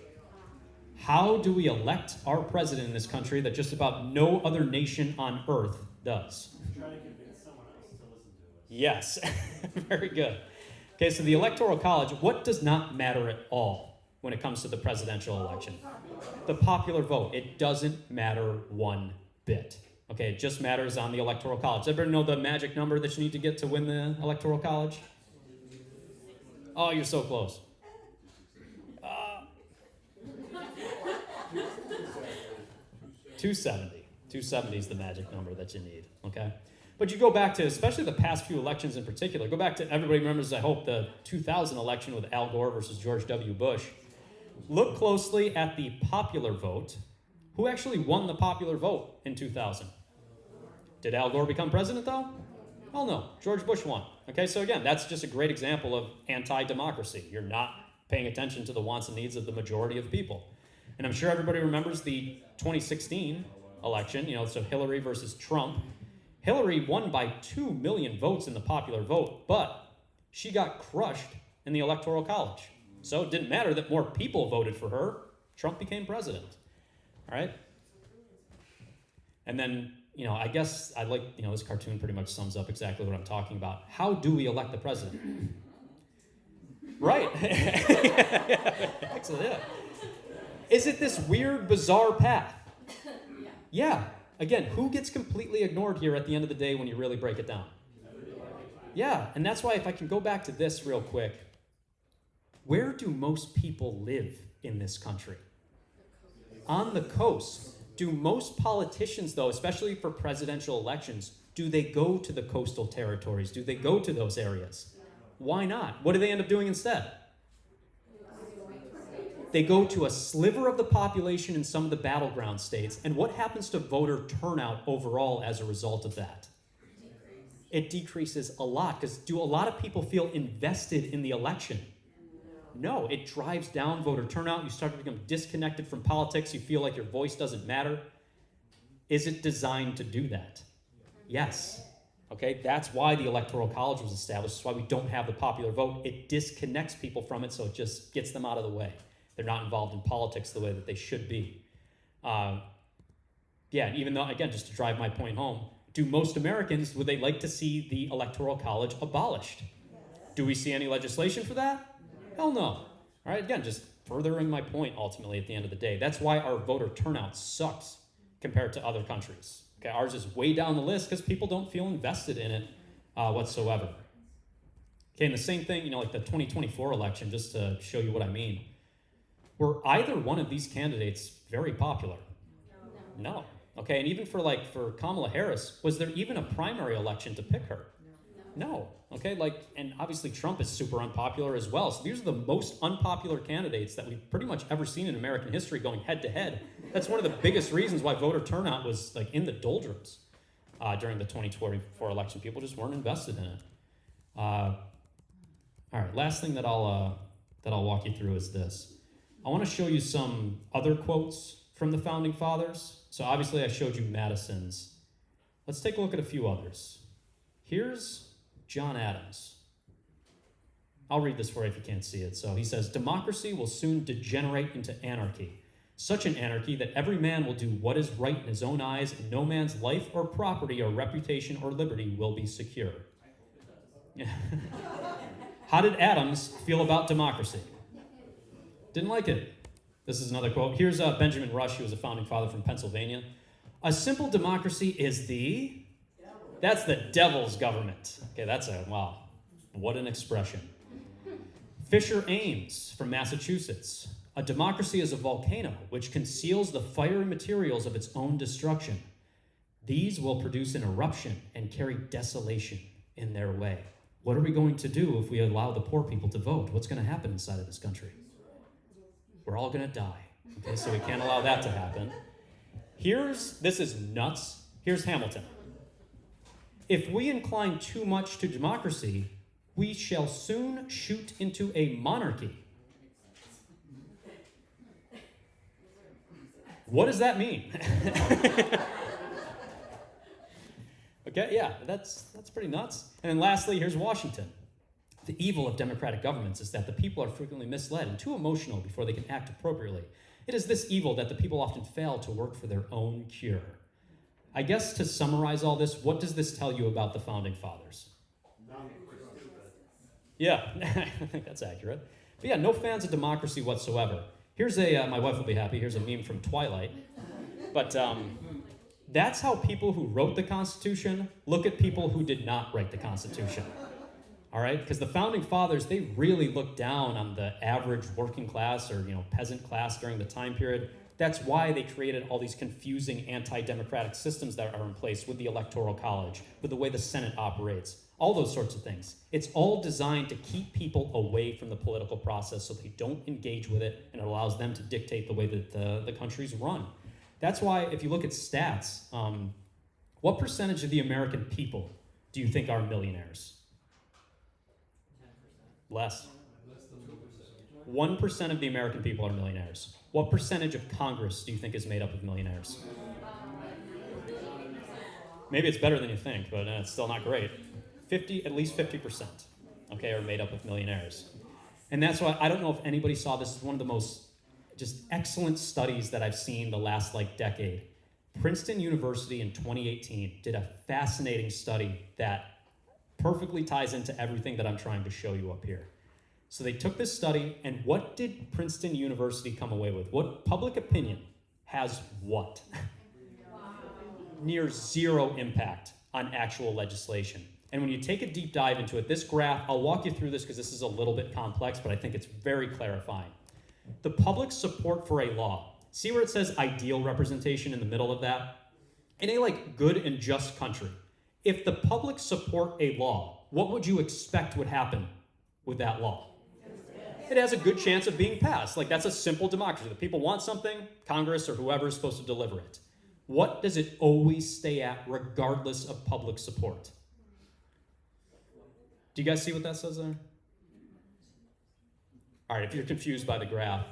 How do we elect our president in this country that just about no other nation on earth does? Try to convince someone else to listen to us. Yes, very good. Okay, so the Electoral College, what does not matter at all when it comes to the presidential election? The popular vote. It doesn't matter one bit. Okay, it just matters on the Electoral College. Everybody know the magic number that you need to get to win the Electoral College? Oh, you're so close. 270. 270 is the magic number that you need, okay? But you go back to, especially the past few elections in particular, go back to, everybody remembers, I hope, the 2000 election with Al Gore versus George W. Bush. Look closely at the popular vote. Who actually won the popular vote in 2000? Did Al Gore become president, though? Hell no. George Bush won. Okay, so again, that's just a great example of anti-democracy. You're not paying attention to the wants and needs of the majority of people. And I'm sure everybody remembers the 2016 election, so Hillary versus Trump. Hillary won by 2 million votes in the popular vote, but she got crushed in the Electoral College. So it didn't matter that more people voted for her. Trump became president. All right? And then, I guess I like, this cartoon pretty much sums up exactly what I'm talking about. How do we elect the president? Right. Excellent, yeah. Is it this weird, bizarre path? Yeah. Again, who gets completely ignored here at the end of the day when you really break it down? Yeah, and that's why if I can go back to this real quick, where do most people live in this country? On the coast. Do most politicians, though, especially for presidential elections, do they go to the coastal territories? Do they go to those areas? Why not? What do they end up doing instead? They go to a sliver of the population in some of the battleground states. And what happens to voter turnout overall as a result of that? It decreases a lot, because do a lot of people feel invested in the election? No, it drives down voter turnout. You start to become disconnected from politics. You feel like your voice doesn't matter. Is it designed to do that? Yes. Okay, that's why the Electoral College was established. That's why we don't have the popular vote. It disconnects people from it, so it just gets them out of the way. They're not involved in politics the way that they should be. Even though, again, just to drive my point home, do most Americans, would they like to see the Electoral College abolished? Do we see any legislation for that? Hell no. All right, again, just furthering my point ultimately at the end of the day. That's why our voter turnout sucks compared to other countries. Okay, ours is way down the list because people don't feel invested in it whatsoever. Okay, and the same thing, like the 2024 election, just to show you what I mean. Were either one of these candidates very popular? No. Okay, and even for Kamala Harris, was there even a primary election to pick her? No. Okay, and obviously Trump is super unpopular as well. So these are the most unpopular candidates that we've pretty much ever seen in American history going head to head. That's one of the biggest reasons why voter turnout was in the doldrums during the 2024 election. People just weren't invested in it. All right, last thing that I'll walk you through is this. I want to show you some other quotes from the Founding Fathers. So obviously I showed you Madison's. Let's take a look at a few others. Here's John Adams. I'll read this for you if you can't see it. So he says, democracy will soon degenerate into anarchy. Such an anarchy that every man will do what is right in his own eyes, and no man's life or property or reputation or liberty will be secure. How did Adams feel about democracy? Didn't like it. This is another quote. Here's Benjamin Rush, who was a founding father from Pennsylvania. A simple democracy is that's the devil's government. Okay, wow, what an expression. Fisher Ames from Massachusetts. A democracy is a volcano which conceals the fiery materials of its own destruction. These will produce an eruption and carry desolation in their way. What are we going to do if we allow the poor people to vote? What's going to happen inside of this country? We're all going to die. Okay, so we can't allow that to happen. This is nuts. Here's Hamilton. If we incline too much to democracy, we shall soon shoot into a monarchy. What does that mean? Okay, yeah, that's pretty nuts. And then lastly, here's Washington. The evil of democratic governments is that the people are frequently misled and too emotional before they can act appropriately. It is this evil that the people often fail to work for their own cure. I guess to summarize all this, what does this tell you about the Founding Fathers? Yeah, I think that's accurate. But yeah, no fans of democracy whatsoever. Here's my wife will be happy, here's a meme from Twilight. But that's how people who wrote the Constitution look at people who did not write the Constitution. All right, because the Founding Fathers, they really looked down on the average working class or peasant class during the time period. That's why they created all these confusing anti-democratic systems that are in place with the Electoral College, with the way the Senate operates, all those sorts of things. It's all designed to keep people away from the political process so they don't engage with it, and it allows them to dictate the way that the country's run. That's why if you look at stats, what percentage of the American people do you think are millionaires? 10%. Less. 1% of the American people are millionaires. What percentage of Congress do you think is made up of millionaires? Maybe it's better than you think, but it's still not great. At least 50%, okay, are made up of millionaires. And that's why I don't know if anybody saw this. Is one of the most just excellent studies that I've seen the last decade. Princeton University in 2018 did a fascinating study that perfectly ties into everything that I'm trying to show you up here. So they took this study, and what did Princeton University come away with? What public opinion has what? Near zero impact on actual legislation. And when you take a deep dive into it, this graph, I'll walk you through this because this is a little bit complex, but I think it's very clarifying. The public support for a law. See where it says ideal representation in the middle of that? In a good and just country, if the public support a law, what would you expect would happen with that law? It has a good chance of being passed. That's a simple democracy. The people want something, Congress or whoever is supposed to deliver it. What does it always stay at regardless of public support? Do you guys see what that says there? All right, if you're confused by the graph.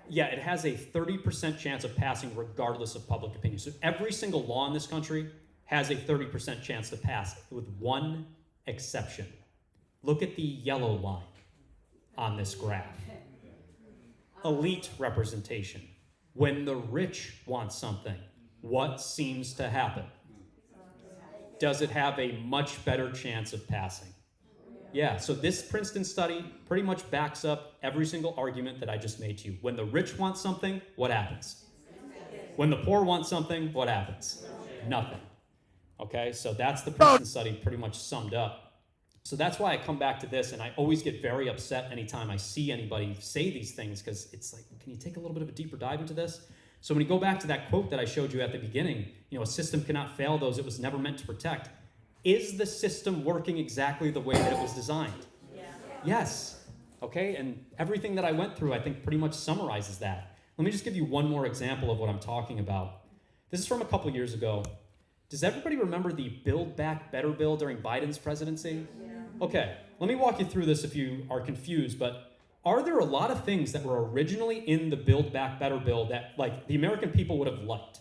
Yeah, it has a 30% chance of passing regardless of public opinion. So every single law in this country has a 30% chance to pass, with one exception. Look at the yellow line on this graph. Elite representation. When the rich want something, what seems to happen? Does it have a much better chance of passing? Yeah, so this Princeton study pretty much backs up every single argument that I just made to you. When the rich want something, what happens? When the poor want something, what happens? Nothing. Okay, so that's the Princeton study pretty much summed up. So that's why I come back to this, and I always get very upset anytime I see anybody say these things, because it's can you take a little bit of a deeper dive into this? So when you go back to that quote that I showed you at the beginning, a system cannot fail those it was never meant to protect. Is the system working exactly the way that it was designed? Yeah. Yes. Okay, and everything that I went through, I think, pretty much summarizes that. Let me just give you one more example of what I'm talking about. This is from a couple years ago. Does everybody remember the Build Back Better bill during Biden's presidency? Yeah. Okay, let me walk you through this if you are confused, but are there a lot of things that were originally in the Build Back Better bill that, the American people would have liked?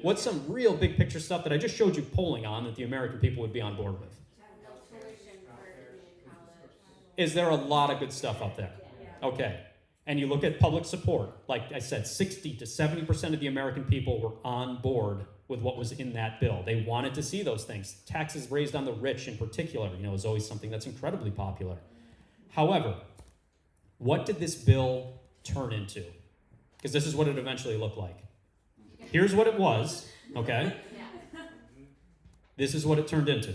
What's some real big picture stuff that I just showed you polling on that the American people would be on board with? Is there a lot of good stuff up there? Okay. And you look at public support, like I said, 60 to 70% of the American people were on board with what was in that bill. They wanted to see those things. Taxes raised on the rich in particular, is always something that's incredibly popular. However, what did this bill turn into? Because this is what it eventually looked like. Here's what it was, okay? This is what it turned into.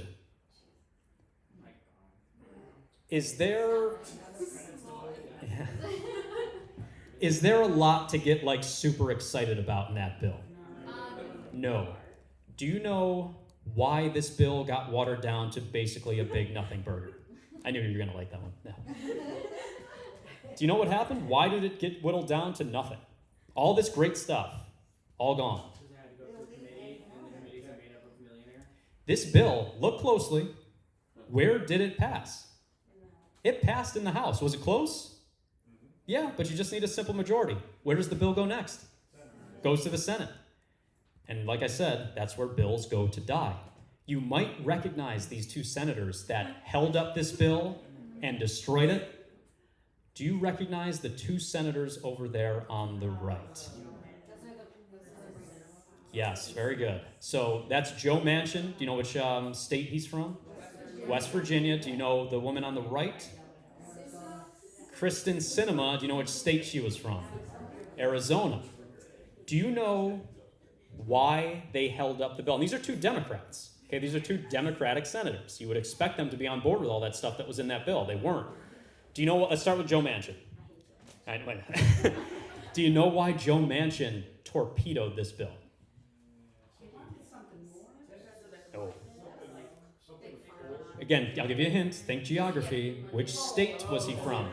Is there a lot to get like super excited about in that bill? No. Do you know why this bill got watered down to basically a big nothing burger? I knew you were going to like that one. No. Do you know what happened? Why did it get whittled down to nothing? All this great stuff, all gone. Because it had to go through committee, and the committees are made up of millionaires. This bill, look closely, where did it pass? It passed in the House. Was it close? Yeah, but you just need a simple majority. Where does the bill go next? Goes to the Senate. And like I said, that's where bills go to die. You might recognize these two senators that held up this bill and destroyed it. Do you recognize the two senators over there on the right? Yes, very good. So that's Joe Manchin. Do you know which state he's from? West Virginia. Do you know the woman on the right? Kristen Sinema. Do you know which state she was from? Arizona. Do you know why they held up the bill? And these are two Democrats. Okay, these are two Democratic senators. You would expect them to be on board with all that stuff that was in that bill. They weren't. Do you know what? Let's start with Joe Manchin. All right, wait. Do you know why Joe Manchin torpedoed this bill? Oh. Again, I'll give you a hint. Think geography. Which state was he from?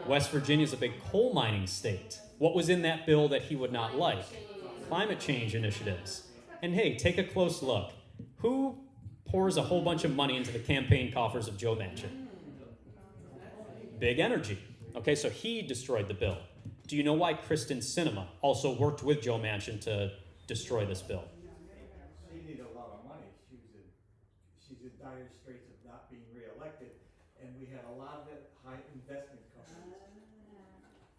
West Virginia is a big coal mining state. What was in that bill that he would not like? Climate change initiatives. And hey, take a close look. Who pours a whole bunch of money into the campaign coffers of Joe Manchin? Big energy. Okay, so he destroyed the bill. Do you know why Kristen Sinema also worked with Joe Manchin to destroy this bill? She needed a lot of money. She's in dire straits of not being reelected, and we had a lot of high investment companies.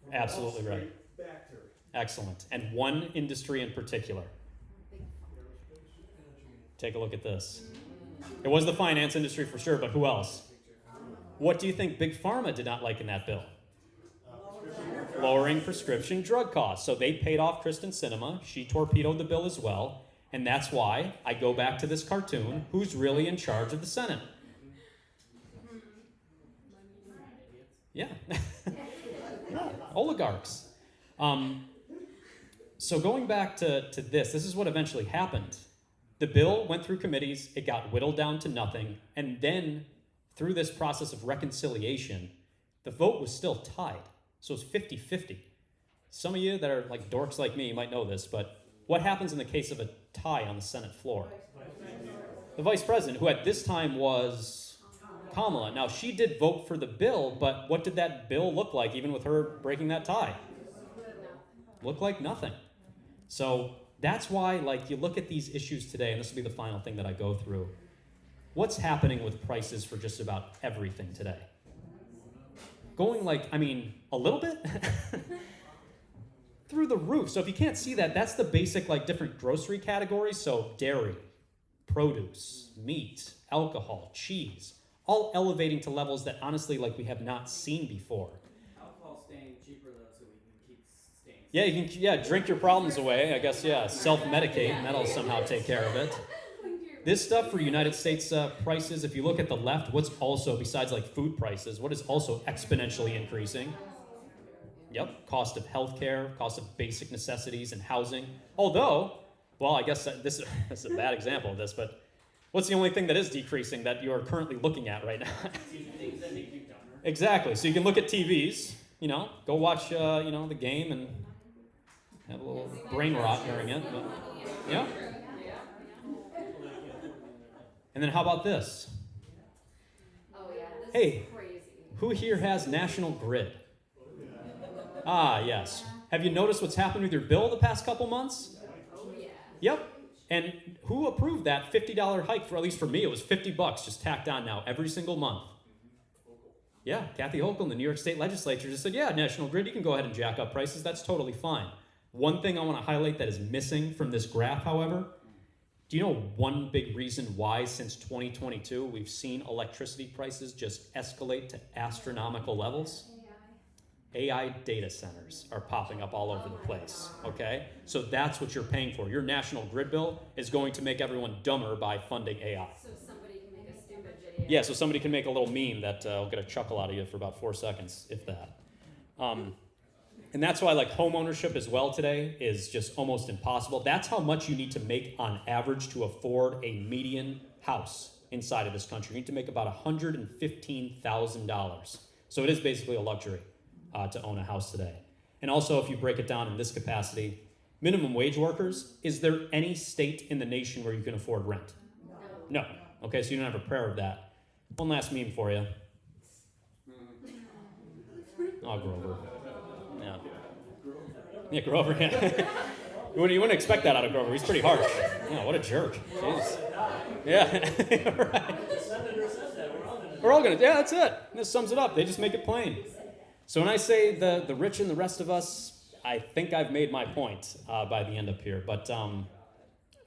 From Absolutely Wall right. Street back to her. Excellent. And one industry in particular. Take a look at this. It was the finance industry for sure, but who else? What do you think Big Pharma did not like in that bill? Lowering prescription drug costs. So they paid off Kristen Sinema. She torpedoed the bill as well. And that's why I go back to this cartoon. Who's really in charge of the Senate? Yeah. Yeah. Oligarchs. So going back to this is what eventually happened. The bill went through committees. It got whittled down to nothing. And then through this process of reconciliation, the vote was still tied. So it's 50-50. Some of you that are like dorks like me might know this, but what happens in the case of a tie on the Senate floor? The vice president, who at this time was Kamala. Now, she did vote for the bill, but what did that bill look like, even with her breaking that tie? Looked like nothing. So that's why, like, you look at these issues today, and this will be the final thing that I go through. What's happening with prices for just about everything today? Going a little bit through the roof. So if you can't see that, that's the basic, different grocery categories. So dairy, produce, meat, alcohol, cheese, all elevating to levels that honestly, we have not seen before. Alcohol's staying cheaper though, so we can keep staying. Yeah, you can drink your problems away. I guess, self-medicate, and that'll somehow take care of it. This stuff for United States prices, if you look at the left, what's also, besides food prices, what is also exponentially increasing? Yep, cost of healthcare, cost of basic necessities and housing. Although, well, I guess this is a bad example of this, but what's the only thing that is decreasing that you are currently looking at right now? Things that make you dumber. Exactly. So you can look at TVs, go watch, the game and have a little brain rot during it. But, yeah. And then how about this? Oh yeah, this Hey, is crazy. who here has National Grid? Ah, yes. Have you noticed what's happened with your bill the past couple months? Oh yeah. Yep. And who approved that $50 hike? For at least for me, it was $50 just tacked on now every single month. Yeah, Kathy Hochul in the New York State Legislature just said, yeah, National Grid, you can go ahead and jack up prices. That's totally fine. One thing I want to highlight that is missing from this graph, however, do you know one big reason why since 2022 we've seen electricity prices just escalate to astronomical levels? AI data centers are popping up all over the place, okay? So that's what you're paying for. Your national grid bill is going to make everyone dumber by funding AI. So somebody can make a stupid video. Yeah, so somebody can make a little meme that will get a chuckle out of you for about 4 seconds, if that. And that's why like home ownership as well today is just almost impossible. That's how much you need to make on average to afford a median house inside of this country. You need to make about $115,000. So it is basically a luxury to own a house today. And also, if you break it down in this capacity, minimum wage workers, is there any state in the nation where you can afford rent? No. Okay, so you don't have a prayer of that. One last meme for you. Oh, Grover. Yeah. Yeah, Grover, yeah. You wouldn't expect that out of Grover. He's pretty harsh. Yeah, what a jerk. Jeez. Yeah, right. We're all gonna, yeah, that's it. This sums it up. They just make it plain. So when I say the rich and the rest of us, I think I've made my point by the end up here. But all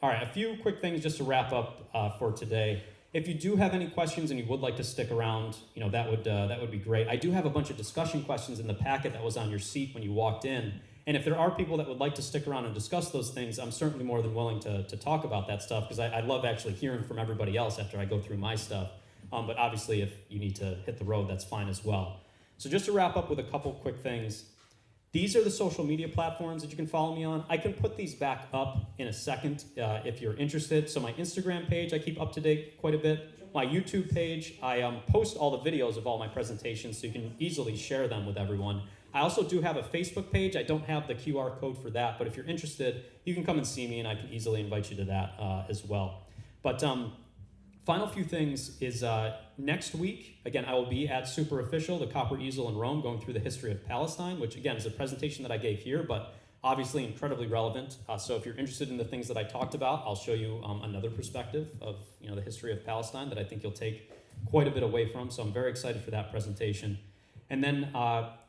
right, a few quick things just to wrap up for today. If you do have any questions and you would like to stick around, you know, that would be great. I do have a bunch of discussion questions in the packet that was on your seat when you walked in. And if there are people that would like to stick around and discuss those things, I'm certainly more than willing to talk about that stuff because I love actually hearing from everybody else after I go through my stuff. But obviously, if you need to hit the road, that's fine as well. So just to wrap up with a couple quick things, these are the social media platforms that you can follow me on. I can put these back up in a second if you're interested. So my Instagram page, I keep up to date quite a bit. My YouTube page, I post all the videos of all my presentations so you can easily share them with everyone. I also do have a Facebook page. I don't have the QR code for that, but if you're interested, you can come and see me and I can easily invite you to that as well. But final few things is next week, again, I will be at Super Official, the Copper Easel in Rome, going through the history of Palestine, which again is a presentation that I gave here, but obviously incredibly relevant. So if you're interested in the things that I talked about, I'll show you another perspective of the history of Palestine that I think you'll take quite a bit away from. So I'm very excited for that presentation. And then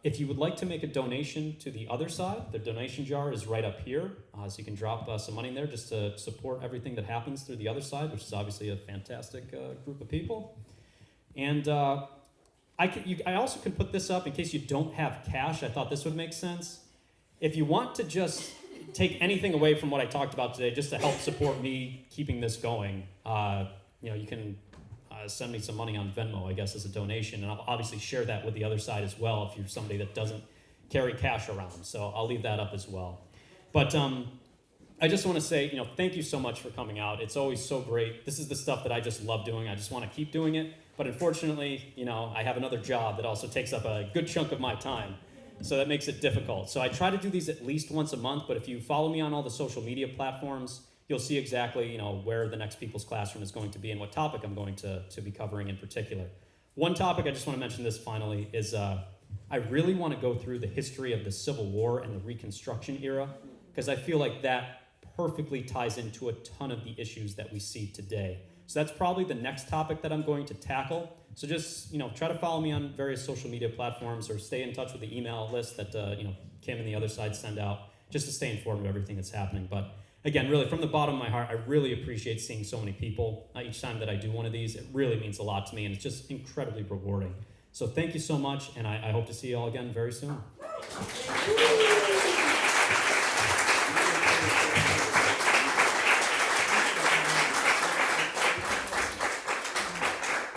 if you would like to make a donation to the other side, the donation jar is right up here. So you can drop some money in there just to support everything that happens through the other side, which is obviously a fantastic group of people. And I also can put this up in case you don't have cash. I thought this would make sense. If you want to just take anything away from what I talked about today, just to help support me keeping this going, you can send me some money on Venmo, I guess, as a donation. And I'll obviously share that with the other side as well if you're somebody that doesn't carry cash around. So I'll leave that up as well. But I just want to say, thank you so much for coming out. It's always so great. This is the stuff that I just love doing. I just want to keep doing it. But unfortunately, I have another job that also takes up a good chunk of my time. So that makes it difficult. So I try to do these at least once a month. But if you follow me on all the social media platforms, you'll see exactly, where the next People's Classroom is going to be and what topic I'm going to be covering in particular. One topic I just want to mention this finally is I really want to go through the history of the Civil War and the Reconstruction era because I feel like that perfectly ties into a ton of the issues that we see today. So that's probably the next topic that I'm going to tackle. So just, try to follow me on various social media platforms or stay in touch with the email list that, Kim and the other side send out just to stay informed of everything that's happening. But again, really, from the bottom of my heart, I really appreciate seeing so many people each time that I do one of these. It really means a lot to me, and it's just incredibly rewarding. So thank you so much, and I hope to see you all again very soon.